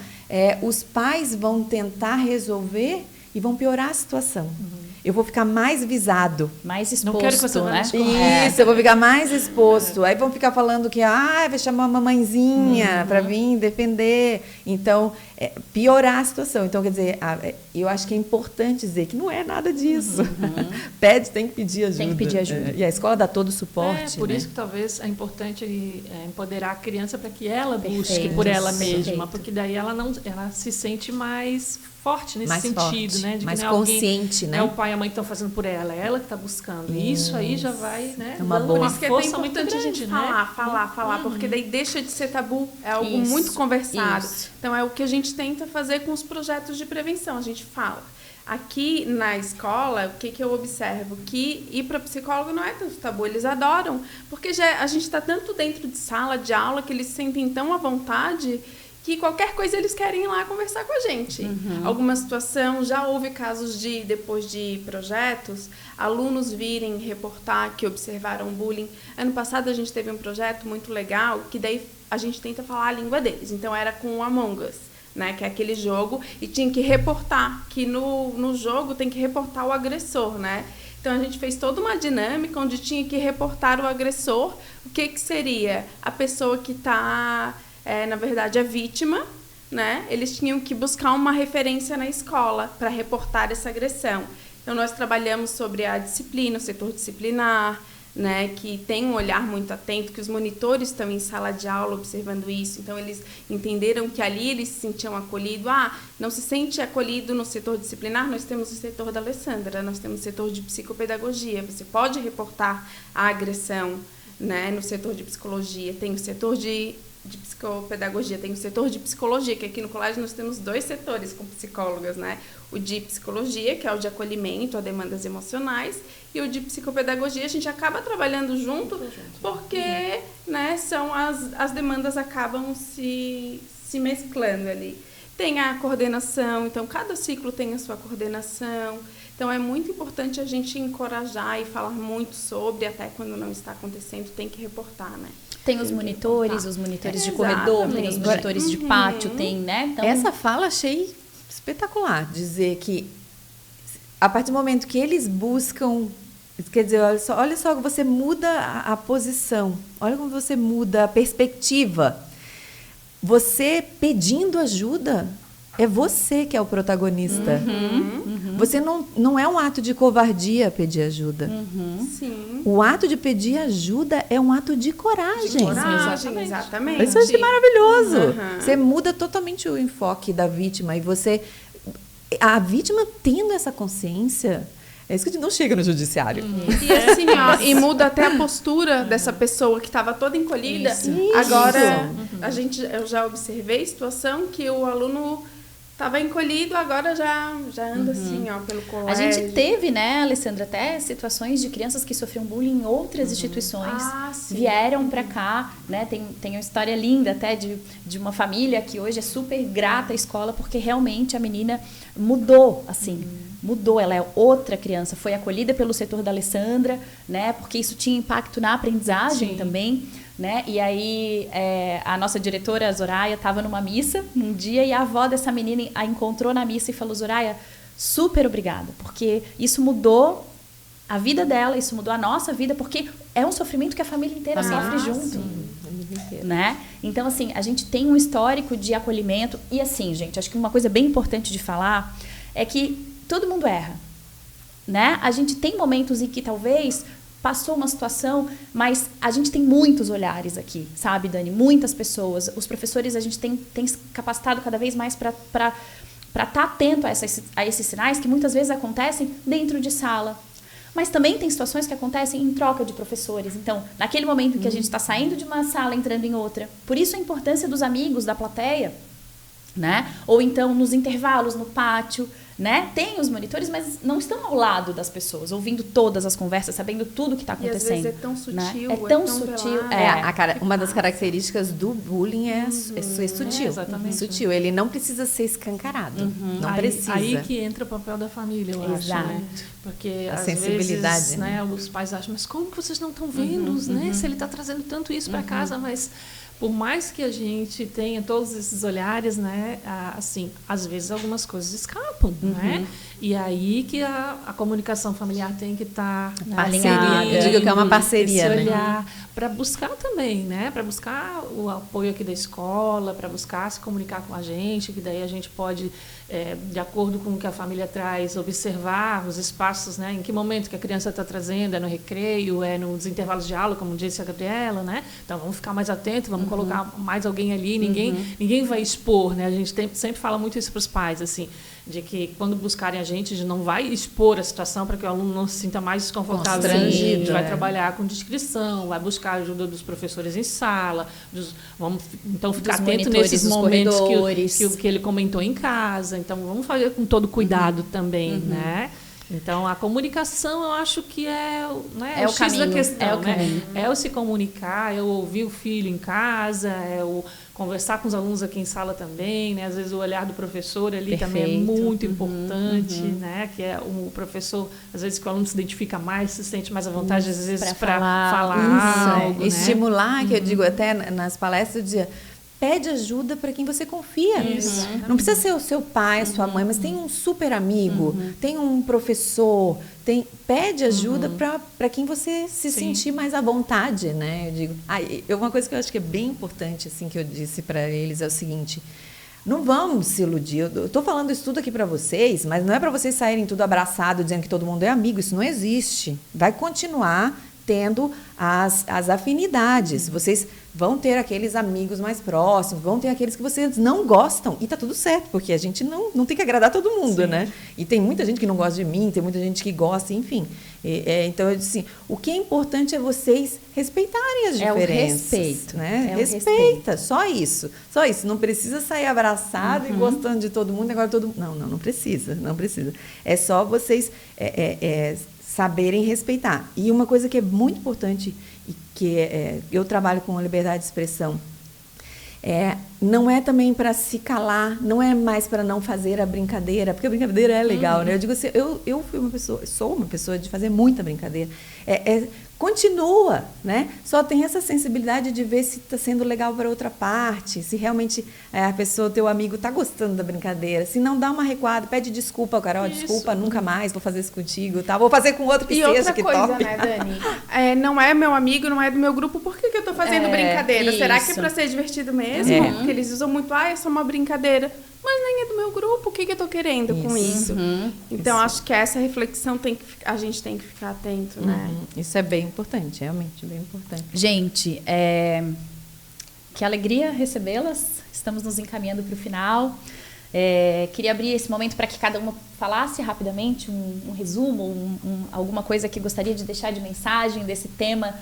os pais vão tentar resolver e vão piorar a situação. Eu vou ficar mais visado. Mais exposto, Não quero que você vá na né? escola. Isso, eu vou ficar mais exposto. Aí vão ficar falando que vai chamar a mamãezinha para vir defender. Então, piorar a situação. Então, quer dizer, eu acho que é importante dizer que não é nada disso. Tem que pedir ajuda. Tem que pedir ajuda. E a escola dá todo o suporte. Por né? isso que talvez é importante empoderar a criança para que ela busque Perfeito, por ela mesma, perfeito. porque daí ela se sente mais forte nesse Mais sentido, forte, né? De mais que não é consciente, alguém, né? Não é o pai e a mãe que estão fazendo por ela, é ela que está buscando. E isso aí já vai, né? É uma dando boa. Por uma isso que é força tão muito importante grande, a gente né? falar, porque daí deixa de ser tabu, é algo Isso, muito conversado. isso. Então é o que a gente tenta fazer com os projetos de prevenção, a gente fala. Aqui na escola, o que eu observo? Que ir para psicólogo não é tanto tabu, eles adoram, porque a gente está tanto dentro de sala de aula que eles se sentem tão à vontade que qualquer coisa eles querem ir lá conversar com a gente. Alguma situação, já houve casos depois de projetos, alunos virem reportar que observaram bullying. Ano passado a gente teve um projeto muito legal, que daí a gente tenta falar a língua deles. Então era com o Among Us, né, que é aquele jogo, e tinha que reportar, que no jogo tem que reportar o agressor, né? Então a gente fez toda uma dinâmica onde tinha que reportar o agressor. O que seria? A pessoa que está... na verdade, a vítima, né? Eles tinham que buscar uma referência na escola para reportar essa agressão. Então, nós trabalhamos sobre a disciplina, o setor disciplinar, né? Que tem um olhar muito atento, que os monitores estão em sala de aula observando isso. Então, eles entenderam que ali eles se sentiam acolhidos. Não se sente acolhido no setor disciplinar? Nós temos o setor da Alessandra, nós temos o setor de psicopedagogia. Você pode reportar a agressão, né? No setor de psicologia. Tem o setor de psicopedagogia, tem o setor de psicologia, que aqui no colégio nós temos 2 setores com psicólogas, né? O de psicologia, que é o de acolhimento a demandas emocionais, e o de psicopedagogia a gente acaba trabalhando junto, porque né, as demandas acabam se mesclando ali. Tem a coordenação, então cada ciclo tem a sua coordenação. Então é muito importante a gente encorajar e falar muito sobre, até quando não está acontecendo, tem que reportar, né? Tem os monitores de corredor, tem os monitores de pátio, tem, né? Então, essa fala achei espetacular, dizer que a partir do momento que eles buscam, quer dizer, olha só, você muda a posição, olha como você muda a perspectiva. Você pedindo ajuda, é você que é o protagonista. Você não é um ato de covardia pedir ajuda. Sim. O ato de pedir ajuda é um ato de coragem. Exatamente. Isso eu achei maravilhoso. Você muda totalmente o enfoque da vítima. E a vítima tendo essa consciência, é isso que não chega no judiciário. E assim, e muda até a postura dessa pessoa que estava toda encolhida. Isso. Agora, eu já observei situação que o aluno estava encolhido, agora já anda assim, pelo colégio. A gente teve, né, Alessandra, até situações de crianças que sofriam bullying em outras instituições, vieram para cá, né, tem uma história linda até de uma família que hoje é super grata à escola, porque realmente a menina mudou, assim, mudou, ela é outra criança, foi acolhida pelo setor da Alessandra, né, porque isso tinha impacto na aprendizagem também, né? E aí a nossa diretora, Zoraia, estava numa missa num dia e a avó dessa menina a encontrou na missa e falou: Zoraia, super obrigada, porque isso mudou a vida dela, isso mudou a nossa vida, porque é um sofrimento que a família inteira sofre junto. Né? Então, assim, a gente tem um histórico de acolhimento e assim, gente, acho que uma coisa bem importante de falar é que todo mundo erra, né? A gente tem momentos em que talvez passou uma situação, mas a gente tem muitos olhares aqui, sabe, Dani? Muitas pessoas. Os professores, a gente tem se capacitado cada vez mais para estar atento a esses sinais que muitas vezes acontecem dentro de sala. Mas também tem situações que acontecem em troca de professores. Então, naquele momento em que a gente está saindo de uma sala, entrando em outra. Por isso a importância dos amigos, da plateia, né? Ou então nos intervalos, no pátio, né? Tem os monitores, mas não estão ao lado das pessoas, ouvindo todas as conversas, sabendo tudo que está acontecendo. E às vezes é tão sutil, né? É tão sutil. Uma das características do bullying é ser sutil. Exatamente. Sutil. Ele não precisa ser escancarado. Não precisa. Aí que entra o papel da família, eu acho, né? Porque a às sensibilidade, vezes, né, os pais acham, mas como que vocês não estão vendo, né? Se ele está trazendo tanto isso para casa, mas por mais que a gente tenha todos esses olhares, né, assim, às vezes algumas coisas escapam, né? E aí que a comunicação familiar tem que estar alinhada. Eu digo que é uma parceria, esse olhar para buscar também, né? Para buscar o apoio aqui da escola, para buscar se comunicar com a gente, que daí a gente pode, de acordo com o que a família traz, observar os espaços, né? Em que momento que a criança está trazendo, é no recreio, é nos intervalos de aula, como disse a Gabriela, né? Então vamos ficar mais atentos, vamos colocar mais alguém ali, ninguém vai expor, né? A gente sempre fala muito isso para os pais, assim, de que quando buscarem a gente não vai expor a situação para que o aluno não se sinta mais desconfortável. A gente vai trabalhar com descrição, vai buscar a ajuda dos professores em sala, vamos então ficar atento nesses momentos que ele comentou em casa. Então vamos fazer com todo cuidado também, né? Então, a comunicação, eu acho que né, o X da questão. Né? É o se comunicar, é o ouvir o filho em casa, é o conversar com os alunos aqui em sala também. Né? Às vezes, o olhar do professor ali também é muito importante. Né? Que é o professor, às vezes, que o aluno se identifica mais, se sente mais à vontade, às vezes, para falar algo. Né? Estimular, que eu digo até nas palestras, eu dizia... Pede ajuda para quem você confia. Não precisa ser o seu pai, a sua mãe, mas tem um super amigo, tem um professor, pede ajuda para quem você se sentir mais à vontade, né? Eu digo, uma coisa que eu acho que é bem importante, assim, que eu disse para eles é o seguinte: não vamos se iludir. Eu estou falando isso tudo aqui para vocês, mas não é para vocês saírem tudo abraçado dizendo que todo mundo é amigo. Isso não existe. Vai continuar tendo as afinidades. Vocês vão ter aqueles amigos mais próximos, vão ter aqueles que vocês não gostam. E tá tudo certo, porque a gente não tem que agradar todo mundo, né? E tem muita gente que não gosta de mim, tem muita gente que gosta, enfim. Então, eu disse assim, o que é importante é vocês respeitarem as diferenças. É o respeito. Né? Respeita, só isso. Só isso. Não precisa sair abraçado e gostando de todo mundo. Agora todo mundo... Não precisa. Não precisa. É só vocês... saberem respeitar. E uma coisa que é muito importante, e que eu trabalho com a liberdade de expressão, não é também para se calar, não é mais para não fazer a brincadeira, porque a brincadeira é legal, né? Eu digo assim, eu sou uma pessoa de fazer muita brincadeira. Continua, né? Só tem essa sensibilidade de ver se está sendo legal para outra parte, se realmente a pessoa, teu amigo, está gostando da brincadeira. Se não, dá uma recuada, pede desculpa, Carol, desculpa, nunca mais vou fazer isso contigo, tá? Vou fazer com outro que seja, que tope. E outra coisa, né, Dani? Não é meu amigo, não é do meu grupo, por que eu estou fazendo brincadeira? Isso. Será que é para ser divertido mesmo? Porque eles usam muito, é só uma brincadeira. Mas nem é do meu grupo, o que eu estou querendo com isso? Então, acho que essa reflexão a gente tem que ficar atento, né? Isso é bem importante, realmente bem importante. Gente, que alegria recebê-las. Estamos nos encaminhando para o final. Queria abrir esse momento para que cada uma falasse rapidamente um resumo, alguma coisa que gostaria de deixar de mensagem desse tema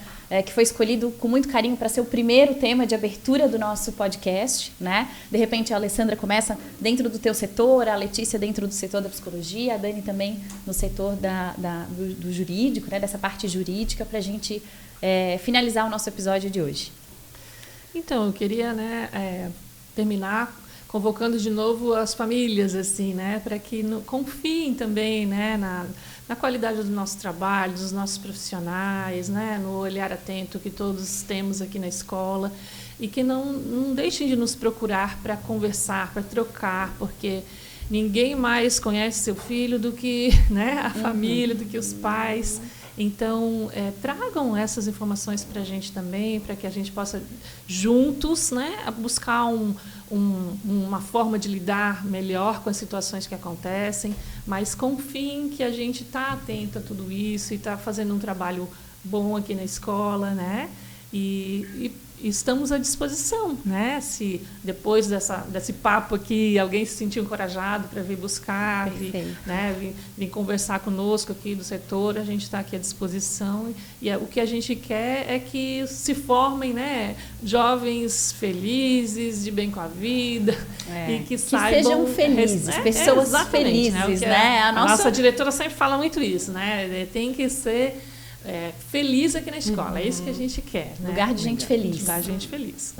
que foi escolhido com muito carinho para ser o primeiro tema de abertura do nosso podcast, né? De repente a Alessandra começa dentro do teu setor, a Letícia dentro do setor da psicologia, a Dani também no setor do jurídico, né? Dessa parte jurídica, para a gente finalizar o nosso episódio de hoje. Então, eu queria, né, terminar convocando de novo as famílias, assim, né, para que confiem também, né, na qualidade do nosso trabalho, dos nossos profissionais, né, no olhar atento que todos temos aqui na escola, e que não deixem de nos procurar para conversar, para trocar, porque ninguém mais conhece seu filho do que, né, a família, do que os pais. Então, tragam essas informações para a gente também, para que a gente possa, juntos, né, buscar uma forma de lidar melhor com as situações que acontecem, mas confiem que a gente está atento a tudo isso e está fazendo um trabalho bom aqui na escola, né? E estamos à disposição, né? Se depois desse papo aqui alguém se sentir encorajado para vir buscar, vir conversar conosco aqui do setor, a gente está aqui à disposição. E o que a gente quer é que se formem, né, jovens felizes, de bem com a vida, e que saibam... sejam felizes, pessoas felizes, né? A nossa diretora sempre fala muito isso, né? Tem que ser... feliz aqui na escola, é isso que a gente quer, né? Lugar de gente feliz. Lugar de gente feliz.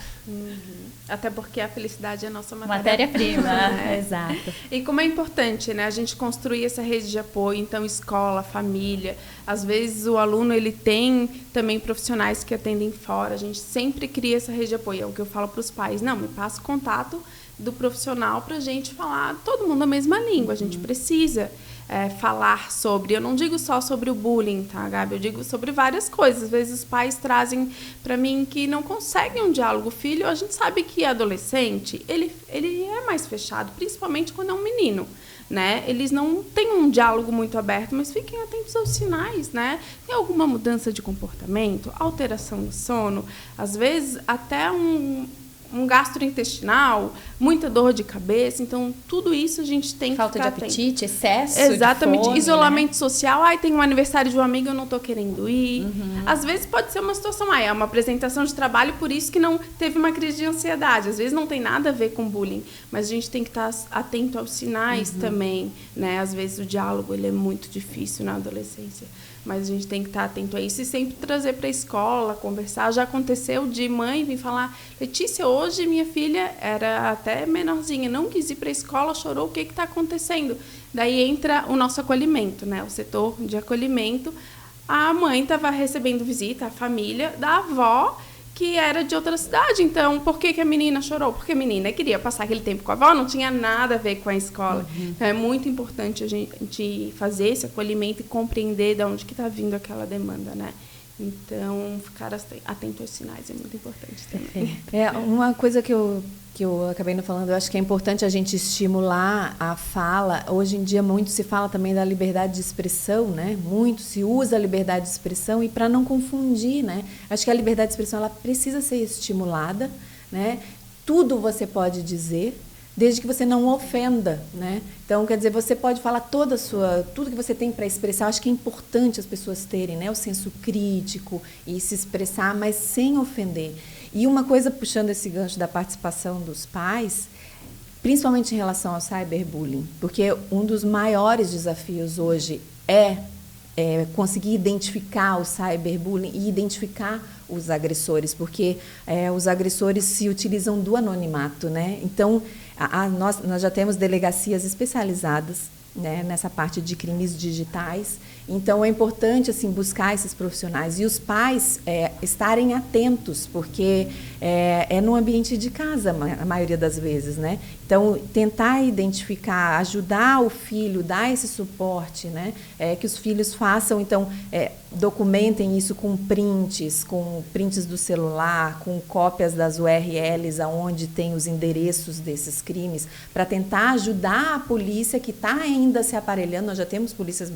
Até porque a felicidade é a nossa matéria-prima. Né? Exato. E como é importante, né, a gente construir essa rede de apoio, então escola, família, às vezes o aluno ele tem também profissionais que atendem fora, a gente sempre cria essa rede de apoio, é o que eu falo para os pais, não, me passa o contato do profissional para a gente falar todo mundo a mesma língua, a gente precisa falar sobre, eu não digo só sobre o bullying, tá, Gabi? Eu digo sobre várias coisas. Às vezes os pais trazem para mim que não conseguem um diálogo. O filho, a gente sabe que adolescente, ele é mais fechado, principalmente quando é um menino, né? Eles não têm um diálogo muito aberto, mas fiquem atentos aos sinais, né? Tem alguma mudança de comportamento, alteração no sono, às vezes até um gastrointestinal, muita dor de cabeça, então tudo isso a gente tem que ficar atento. Falta de apetite, excesso Exatamente. de fome, isolamento, né? social, tem um aniversário de um amigo, eu não estou querendo ir. Às vezes pode ser uma situação, é uma apresentação de trabalho, por isso que não teve uma crise de ansiedade. Às vezes não tem nada a ver com bullying, mas a gente tem que estar atento aos sinais também, né? Às vezes o diálogo ele é muito difícil na adolescência, mas a gente tem que estar atento a isso e sempre trazer para a escola, conversar. Já aconteceu de mãe vir falar, Letícia, hoje minha filha era até menorzinha, não quis ir para a escola, chorou, o que está acontecendo? Daí entra o nosso acolhimento, né? O setor de acolhimento. A mãe estava recebendo visita, a família da avó, que era de outra cidade. Então, por que a menina chorou? Porque a menina queria passar aquele tempo com a avó, não tinha nada a ver com a escola. Então, é muito importante a gente fazer esse acolhimento e compreender de onde que está vindo aquela demanda, né? Então, ficar atento aos sinais é muito importante também. Uma coisa que eu acabei não falando, eu acho que é importante a gente estimular a fala. Hoje em dia muito se fala também da liberdade de expressão, né? Muito se usa a liberdade de expressão, e para não confundir, né? Acho que a liberdade de expressão ela precisa ser estimulada, né? Tudo você pode dizer, desde que você não ofenda, né? Então, quer dizer, você pode falar tudo que você tem para expressar. Eu acho que é importante as pessoas terem, né, o senso crítico e se expressar, mas sem ofender. E uma coisa, puxando esse gancho da participação dos pais, principalmente em relação ao cyberbullying, porque um dos maiores desafios hoje é conseguir identificar o cyberbullying e identificar os agressores, porque os agressores se utilizam do anonimato, né? Então, nós já temos delegacias especializadas, né, nessa parte de crimes digitais. Então, é importante assim, buscar esses profissionais e os pais estarem atentos, porque é no ambiente de casa, a maioria das vezes, né? Então, tentar identificar, ajudar o filho, dar esse suporte, né? Que os filhos façam, então, documentem isso com prints do celular, com cópias das URLs aonde tem os endereços desses crimes, para tentar ajudar a polícia que está ainda se aparelhando. Nós já temos polícias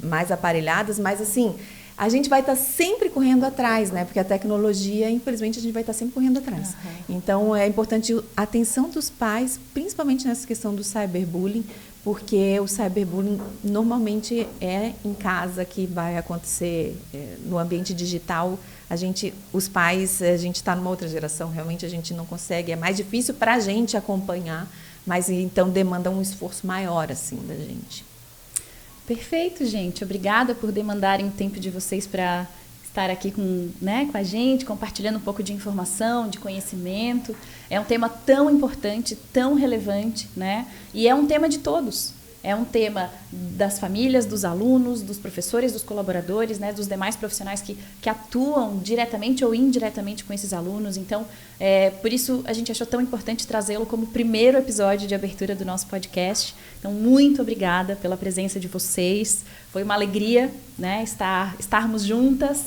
mais aparelhadas, mas assim, a gente vai estar sempre correndo atrás, né? Porque a tecnologia, infelizmente, a gente vai estar sempre correndo atrás. Então, é importante a atenção dos pais, principalmente nessa questão do cyberbullying, porque o cyberbullying normalmente é em casa que vai acontecer, no ambiente digital. Os pais, a gente está numa outra geração, realmente a gente não consegue, é mais difícil para a gente acompanhar, mas então demanda um esforço maior assim da gente. Perfeito, gente. Obrigada por demandarem o tempo de vocês para estar aqui com a gente, compartilhando um pouco de informação, de conhecimento. É um tema tão importante, tão relevante, né? E é um tema de todos. É um tema das famílias, dos alunos, dos professores, dos colaboradores, né, dos demais profissionais que atuam diretamente ou indiretamente com esses alunos. Então, por isso a gente achou tão importante trazê-lo como primeiro episódio de abertura do nosso podcast. Então, muito obrigada pela presença de vocês. Foi uma alegria, né, estarmos juntas.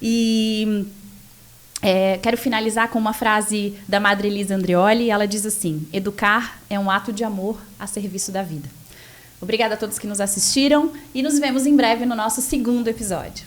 E quero finalizar com uma frase da Madre Elisa Andreoli. Ela diz assim: educar é um ato de amor a serviço da vida. Obrigada a todos que nos assistiram e nos vemos em breve no nosso segundo episódio.